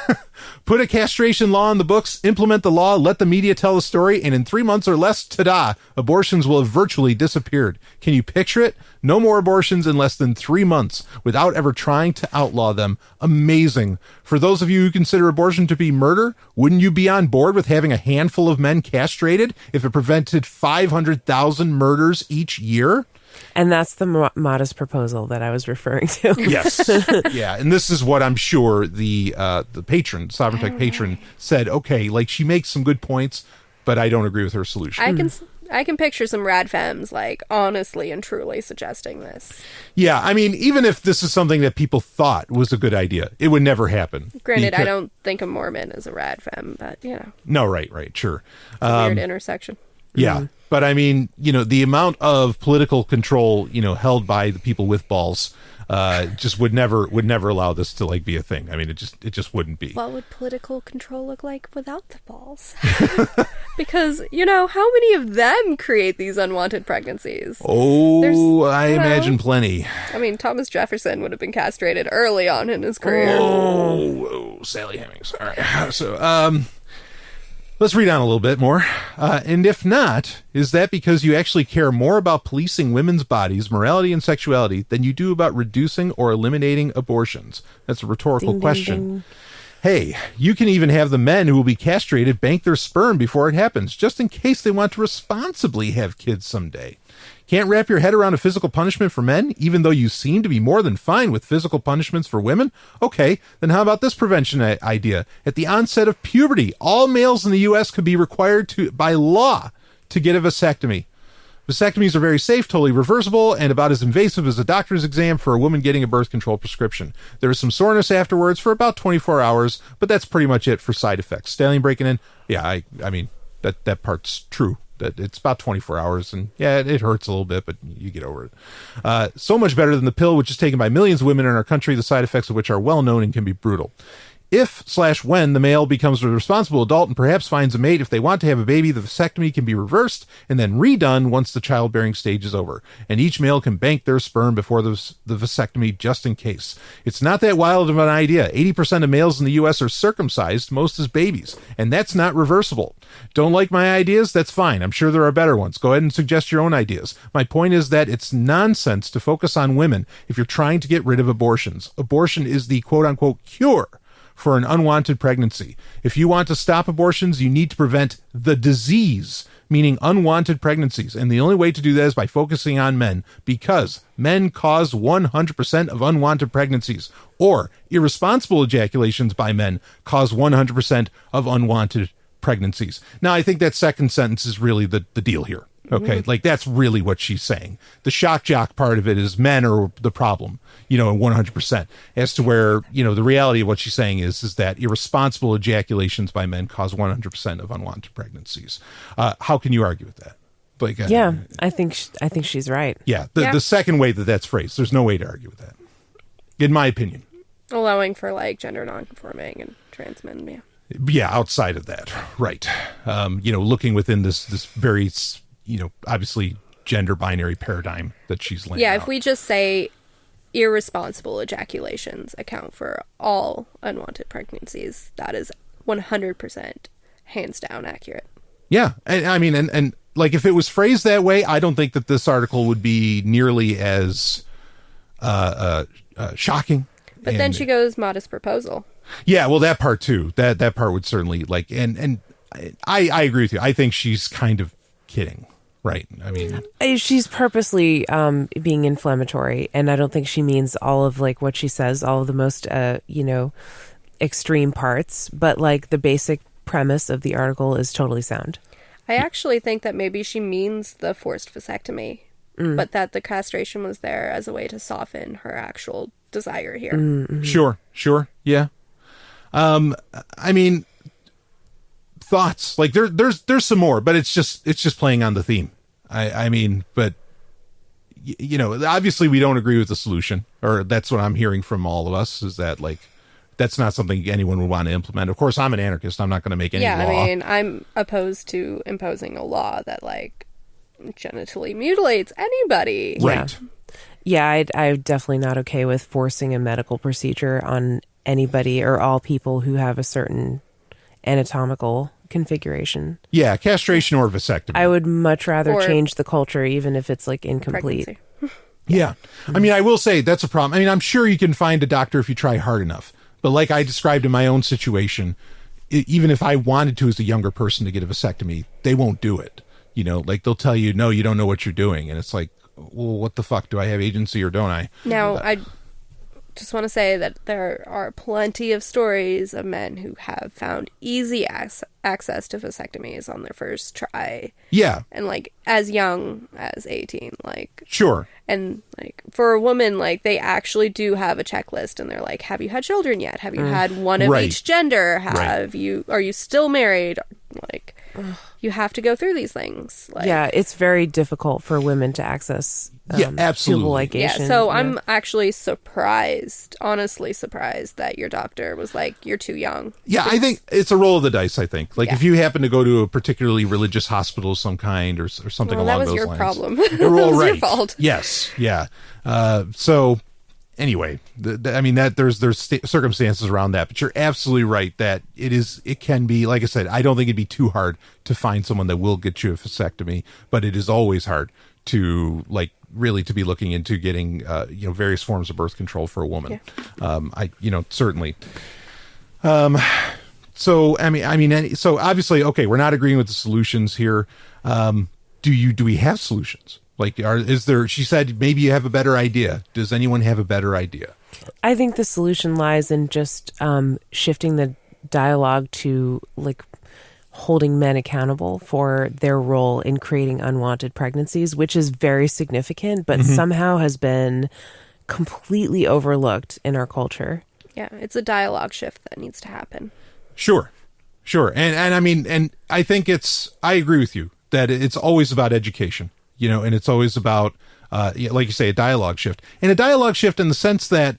Put a castration law in the books, implement the law, let the media tell the story, and in 3 months or less, ta-da, abortions will have virtually disappeared. Can you picture it? No more abortions in less than 3 months without ever trying to outlaw them. Amazing. For those of you who consider abortion to be murder, wouldn't you be on board with having a handful of men castrated if it prevented 500,000 murders each year? And that's the modest proposal that I was referring to. Yes. Yeah. And this is what I'm sure the patron, Sovryn Tech patron, said, okay, like, she makes some good points, but I don't agree with her solution. I can picture some rad femmes, like, honestly and truly suggesting this. Yeah, I mean, even if this is something that people thought was a good idea, it would never happen. Granted, I don't think a Mormon is a rad femme, but, you know. No, right, sure. It's a weird intersection. Yeah, but I mean, you know, the amount of political control, you know, held by the people with balls just would never allow this to, like, be a thing. I mean, it just wouldn't be. What would political control look like without the balls? Because, you know, how many of them create these unwanted pregnancies? Oh, I imagine plenty. I mean, Thomas Jefferson would have been castrated early on in his career. Oh, Sally Hemings. All right. So, let's read on a little bit more. And if not, is that because you actually care more about policing women's bodies, morality, and sexuality than you do about reducing or eliminating abortions? That's a rhetorical question. Ding, ding. Hey, you can even have the men who will be castrated bank their sperm before it happens, just in case they want to responsibly have kids someday. Can't wrap your head around a physical punishment for men, even though you seem to be more than fine with physical punishments for women? Okay, then how about this prevention idea? At the onset of puberty, all males in the U.S. could be required by law to get a vasectomy. Vasectomies are very safe, totally reversible, and about as invasive as a doctor's exam for a woman getting a birth control prescription. There is some soreness afterwards for about 24 hours, but that's pretty much it for side effects. Stallion breaking in, yeah, I mean, that part's true. That it's about 24 hours, and yeah, it hurts a little bit, but you get over it. So much better than the pill, which is taken by millions of women in our country, the side effects of which are well known and can be brutal. If/when the male becomes a responsible adult and perhaps finds a mate, if they want to have a baby, the vasectomy can be reversed and then redone once the childbearing stage is over. And each male can bank their sperm before the vasectomy just in case. It's not that wild of an idea. 80% of males in the U.S. are circumcised, most as babies, and that's not reversible. Don't like my ideas? That's fine. I'm sure there are better ones. Go ahead and suggest your own ideas. My point is that it's nonsense to focus on women if you're trying to get rid of abortions. Abortion is the quote-unquote cure for an unwanted pregnancy. If you want to stop abortions, you need to prevent the disease, meaning unwanted pregnancies. And the only way to do that is by focusing on men, because men cause 100% of unwanted pregnancies, or irresponsible ejaculations by men cause 100% of unwanted pregnancies. Now, I think that second sentence is really the deal here. Okay, like that's really what she's saying. The shock jock part of it is men are the problem, you know, 100%. As to where, you know, the reality of what she's saying is that irresponsible ejaculations by men cause 100% of unwanted pregnancies. How can you argue with that? Like, yeah, I think she's right. Yeah, the second way that's phrased, there's no way to argue with that, in my opinion. Allowing for like gender nonconforming and trans men, yeah. Yeah, outside of that, right? You know, looking within this very, you know, obviously gender binary paradigm that she's laying out. If we just say irresponsible ejaculations account for all unwanted pregnancies, that is 100% hands down accurate. Yeah, I mean, and like if it was phrased that way, I don't think that this article would be nearly as shocking. But then she goes, modest proposal. Yeah, well, that part too. That part would certainly like, and I agree with you. I think she's kind of kidding. Right. I mean, she's purposely being inflammatory, and I don't think she means all of like what she says, all of the most, you know, extreme parts. But like the basic premise of the article is totally sound. I actually think that maybe she means the forced vasectomy, but that the castration was there as a way to soften her actual desire here. Mm-hmm. Sure. Yeah. I mean, thoughts like there's some more, but it's just playing on the theme. I mean, but you know, obviously we don't agree with the solution, or that's what I'm hearing from all of us, is that like that's not something anyone would want to implement. Of course, I'm an anarchist. I'm not going to make any law. I mean, I'm opposed to imposing a law that like genitally mutilates anybody. Right. Yeah, I'm definitely not okay with forcing a medical procedure on anybody or all people who have a certain anatomical configuration. Yeah, castration or vasectomy. I would much rather change the culture, even if it's like incomplete. Yeah. I mean, I will say that's a problem. I mean, I'm sure you can find a doctor if you try hard enough. But like I described in my own situation, even if I wanted to as a younger person to get a vasectomy, they won't do it. You know, like they'll tell you, no, you don't know what you're doing. And it's like, well, what the fuck? Do I have agency or don't I? Now, I just want to say that there are plenty of stories of men who have found easy access to vasectomies on their first try. Yeah. And, like, as young as 18, like... Sure. And, like, for a woman, like, they actually do have a checklist, and they're like, have you had children yet? Have you had one of each gender? Are you still married? Like... You have to go through these things. Like, yeah, it's very difficult for women to access absolutely. tubal ligation. Yeah, so I'm actually surprised, honestly surprised, that your doctor was like, you're too young. Yeah, I think it's a roll of the dice, I think. Like, if you happen to go to a particularly religious hospital of some kind or something along those lines. That was your problem. That was right. your fault. Yes, yeah. So... Anyway, I mean that there's circumstances around that, but you're absolutely right that it can be, like I said, I don't think it'd be too hard to find someone that will get you a vasectomy, but it is always hard to really to be looking into getting various forms of birth control for a woman. Yeah. Certainly. So so obviously, okay, we're not agreeing with the solutions here. Do we have solutions? Like, she said, maybe you have a better idea. Does anyone have a better idea? I think the solution lies in just shifting the dialogue to, like, holding men accountable for their role in creating unwanted pregnancies, which is very significant, but somehow has been completely overlooked in our culture. Yeah, it's a dialogue shift that needs to happen. Sure. And I mean, and I think I agree with you that it's always about education. And it's always about, like you say, a dialogue shift. And a dialogue shift in the sense that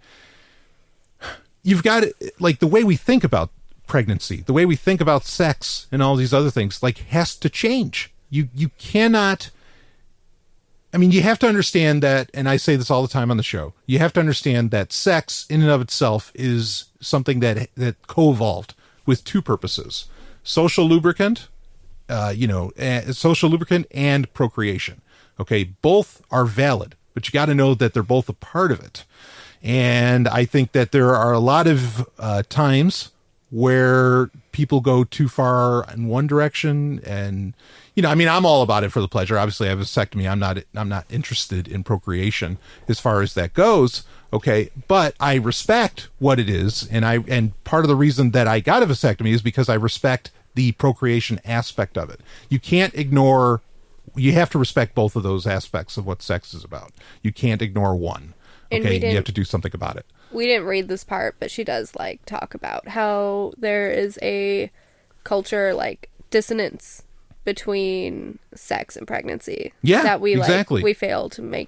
you've got, like, the way we think about pregnancy, the way we think about sex and all these other things, like, has to change. You cannot, I mean, you have to understand that, and I say this all the time on the show, you have to understand that sex in and of itself is something that co-evolved with two purposes: social lubricant, social lubricant and procreation. Okay, both are valid, but you got to know that they're both a part of it. And I think that there are a lot of times where people go too far in one direction. And, I mean, I'm all about it for the pleasure. Obviously, I have a vasectomy. I'm not interested in procreation as far as that goes. Okay, but I respect what it is. And part of the reason that I got a vasectomy is because I respect the procreation aspect of it. You have to respect both of those aspects of what sex is about. You can't ignore one. Okay, you have to do something about it. We didn't read this part, but she does talk about how there is a culture dissonance between sex and pregnancy. Yeah, that we exactly. We fail to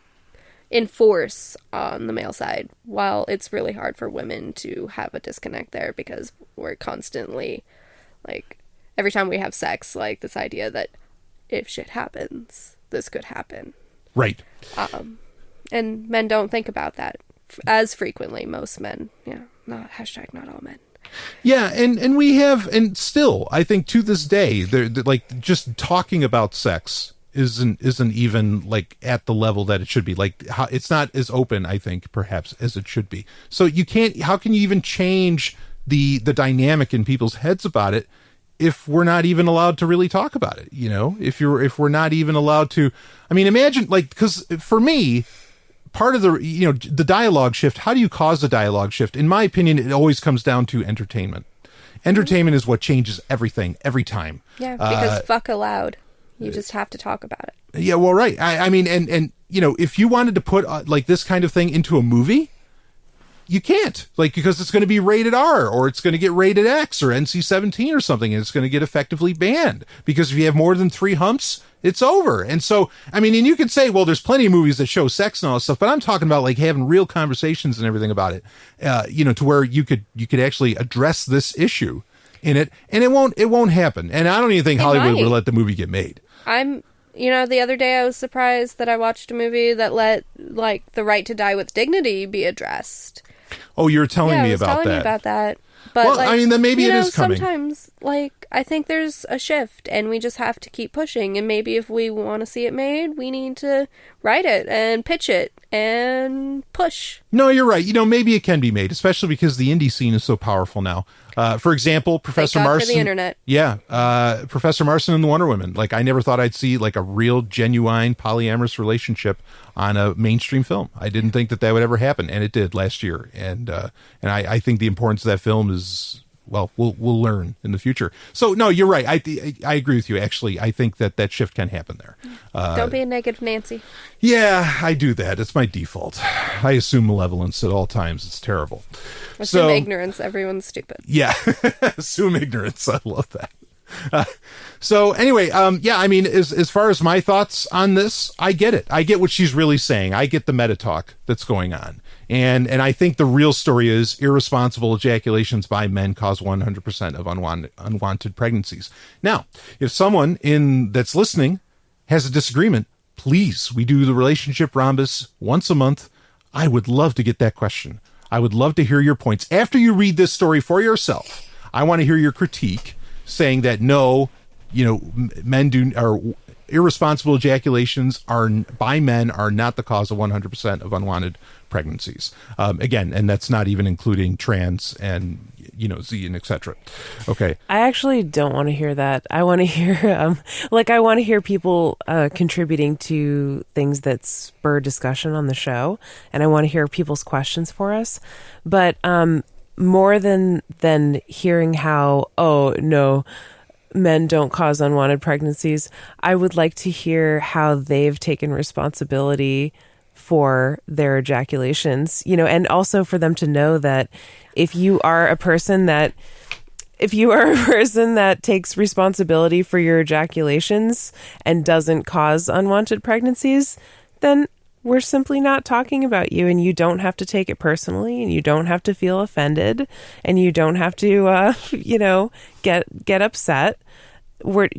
enforce on the male side, while it's really hard for women to have a disconnect there because we're constantly every time we have sex, this idea that if shit happens, this could happen. Right. And men don't think about that as frequently. Most men, not all men. Yeah, and we have, and still, I think to this day, they're just talking about sex isn't even at the level that it should be. It's not as open, I think, perhaps, as it should be. So how can you even change the dynamic in people's heads about it if we're not even allowed to really talk about it? If we're not even allowed to, I mean, imagine, because for me, part of the dialogue shift, how do you cause a dialogue shift? In my opinion, it always comes down to entertainment. Entertainment is what changes everything, every time. Yeah, because fuck allowed. You just have to talk about it. Yeah, well, right. I mean, and if you wanted to put this kind of thing into a movie, you can't, because it's going to be rated R, or it's going to get rated X or NC-17 or something, and it's going to get effectively banned, because if you have more than 3 humps, it's over. And so, I mean, and you could say, well, there's plenty of movies that show sex and all that stuff, but I'm talking about having real conversations and everything about it, to where you could actually address this issue in it, and it won't happen. And I don't even think Hollywood would let the movie get made. The other day I was surprised that I watched a movie that let the right to die with dignity be addressed. Oh, you were telling me about that. I was telling you about that. But well, I mean, then maybe it is coming. Sometimes, like, I think there's a shift, and we just have to keep pushing. And maybe if we want to see it made, we need to write it and pitch it and push. No, you're right. Maybe it can be made, especially because the indie scene is so powerful now. For example, Professor Marson. For the internet. Yeah, Professor Marson and the Wonder Woman. Like, I never thought I'd see like a real, genuine polyamorous relationship on a mainstream film. I didn't think that would ever happen, and it did last year. And I think the importance of that film is, well, we'll learn in the future. So no, you're right. I agree with you. Actually, I think that shift can happen there. Don't be a negative Nancy. Yeah, I do that. It's my default. I assume malevolence at all times. It's terrible. Assume ignorance. Everyone's stupid. Yeah, assume ignorance. I love that. So anyway, yeah, I mean, as far as my thoughts on this, I get it. I get what she's really saying. I get the meta talk that's going on. And I think the real story is irresponsible ejaculations by men cause 100% of unwanted pregnancies. Now, if someone that's listening has a disagreement, please, we do the relationship rhombus once a month. I would love to get that question. I would love to hear your points. After you read this story for yourself, I want to hear your critique saying that no, irresponsible ejaculations by men are not the cause of 100% of unwanted pregnancies. Again, and that's not even including trans and Z and etc. Okay. I actually don't want to hear that. I want to hear I want to hear people contributing to things that spur discussion on the show, and I want to hear people's questions for us. But more than hearing how men don't cause unwanted pregnancies, I would like to hear how they've taken responsibility for their ejaculations, and also for them to know that if you are a person that takes responsibility for your ejaculations and doesn't cause unwanted pregnancies, then we're simply not talking about you, and you don't have to take it personally, and you don't have to feel offended, and you don't have to, get upset.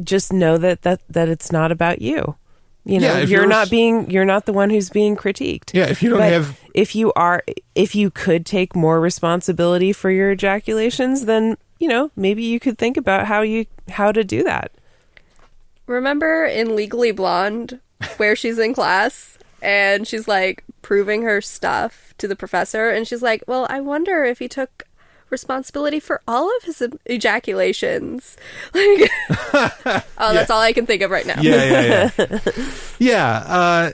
Just know that it's not about you. You're not the one who's being critiqued. Yeah, if you don't if you could take more responsibility for your ejaculations, then, maybe you could think about how to do that. Remember in Legally Blonde where she's in class and she's like proving her stuff to the professor, and she's like, well, I wonder if he took responsibility for all of his ejaculations. Like, that's all I can think of right now. Yeah. Yeah.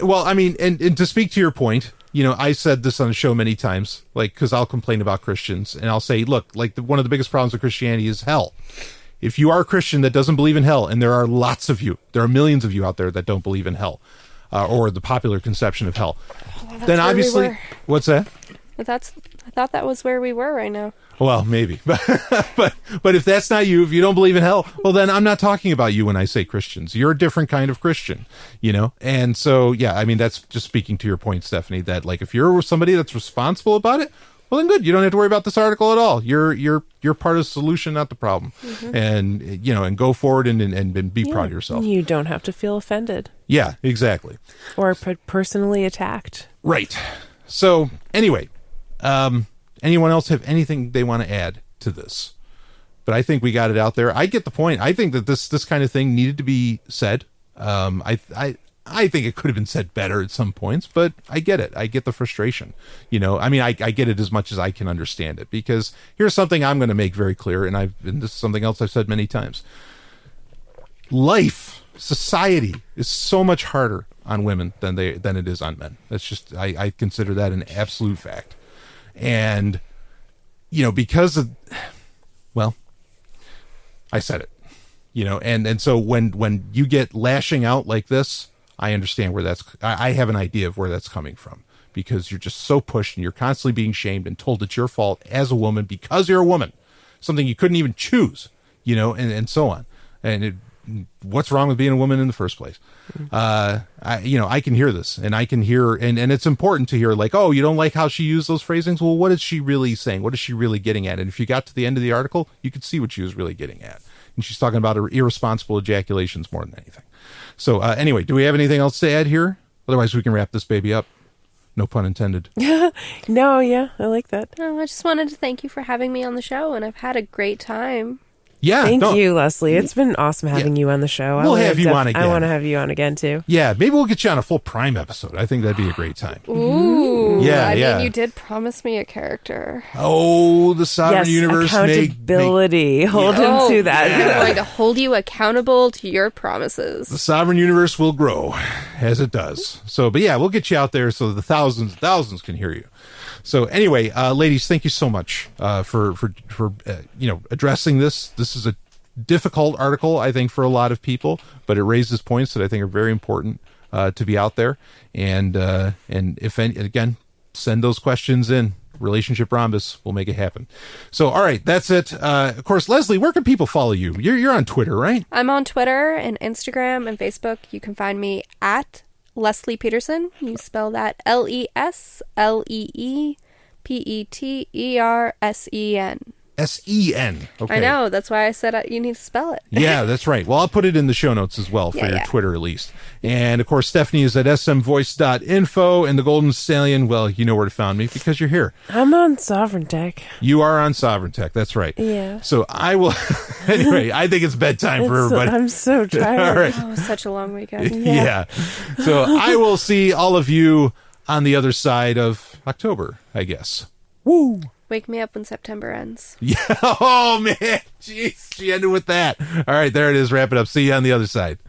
Well, I mean, and to speak to your point, I said this on the show many times, like, because I'll complain about Christians and I'll say, look, like one of the biggest problems with Christianity is hell. If you are a Christian that doesn't believe in hell, and there are lots of you, there are millions of you out there that don't believe in hell, or the popular conception of hell, then obviously, what's that? I thought that was where we were right now. Well, maybe, but if that's not you, if you don't believe in hell, well, then I'm not talking about you when I say Christians. You're a different kind of Christian, And so, yeah, I mean, that's just speaking to your point, Stephanie. That like if you're somebody that's responsible about it, well, then good. You don't have to worry about this article at all. You're part of the solution, not the problem. Mm-hmm. And and go forward and be proud of yourself. You don't have to feel offended. Yeah, exactly. Or personally attacked. Right. So anyway. Anyone else have anything they want to add to this? But I think we got it out there. I get the point. I think that this kind of thing needed to be said. I think it could have been said better at some points, but I get it. I get the frustration. I mean, I get it as much as I can understand it, because here's something I'm going to make very clear, and this is something else I've said many times. Society is so much harder on women than it is on men. That's just, I consider that an absolute fact. And, because of, well, I said it, and so when you get lashing out like this, I understand I have an idea of where that's coming from, because you're just so pushed and you're constantly being shamed and told it's your fault as a woman because you're a woman, something you couldn't even choose, and so on. And what's wrong with being a woman in the first place? I can hear this, and I can hear, and it's important to hear, like, oh, you don't like how she used those phrasings? Well, what is she really saying? What is she really getting at? And if you got to the end of the article, you could see what she was really getting at. And she's talking about her irresponsible ejaculations more than anything. So anyway, do we have anything else to add here? Otherwise, we can wrap this baby up. No pun intended. No, yeah, I like that. Oh, I just wanted to thank you for having me on the show, and I've had a great time. Yeah. Thank you, Leslie. It's been awesome having you on the show. We'll have you on again. I want to have you on again, too. Yeah, maybe we'll get you on a full Prime episode. I think that'd be a great time. Ooh. Yeah, I yeah. mean, you did promise me a character. Oh, the Sovereign Yes, Universe accountability. Hold him to that. I'm going to hold you accountable to your promises. The Sovereign Universe will grow as it does. So, but yeah, we'll get you out there so the thousands can hear you. So anyway, ladies, thank you so much for addressing this. This is a difficult article, I think, for a lot of people, but it raises points that I think are very important to be out there. And if any, again, send those questions in. Relationship Rhombus will make it happen. So, all right, that's it. Of course, Leslie, where can people follow you? You're on Twitter, right? I'm on Twitter and Instagram and Facebook. You can find me at Leslie Peterson. You spell that LESLEEPETERSEN. SEN. Okay. I know. That's why I said you need to spell it. Yeah, that's right. Well, I'll put it in the show notes as well for your Twitter at least. And of course, Stephanie is at smvoice.info, and the Golden Stallion, well, you know where to find me because you're here. I'm on Sovryn Tech. You are on Sovryn Tech. That's right. Yeah. So I will. Anyway, I think it's bedtime for everybody. I'm so tired. All right. Oh, such a long weekend. Yeah. So I will see all of you on the other side of October, I guess. Woo. Wake me up when September ends. Yeah. Oh, man. Jeez. She ended with that. All right. There it is. Wrap it up. See you on the other side.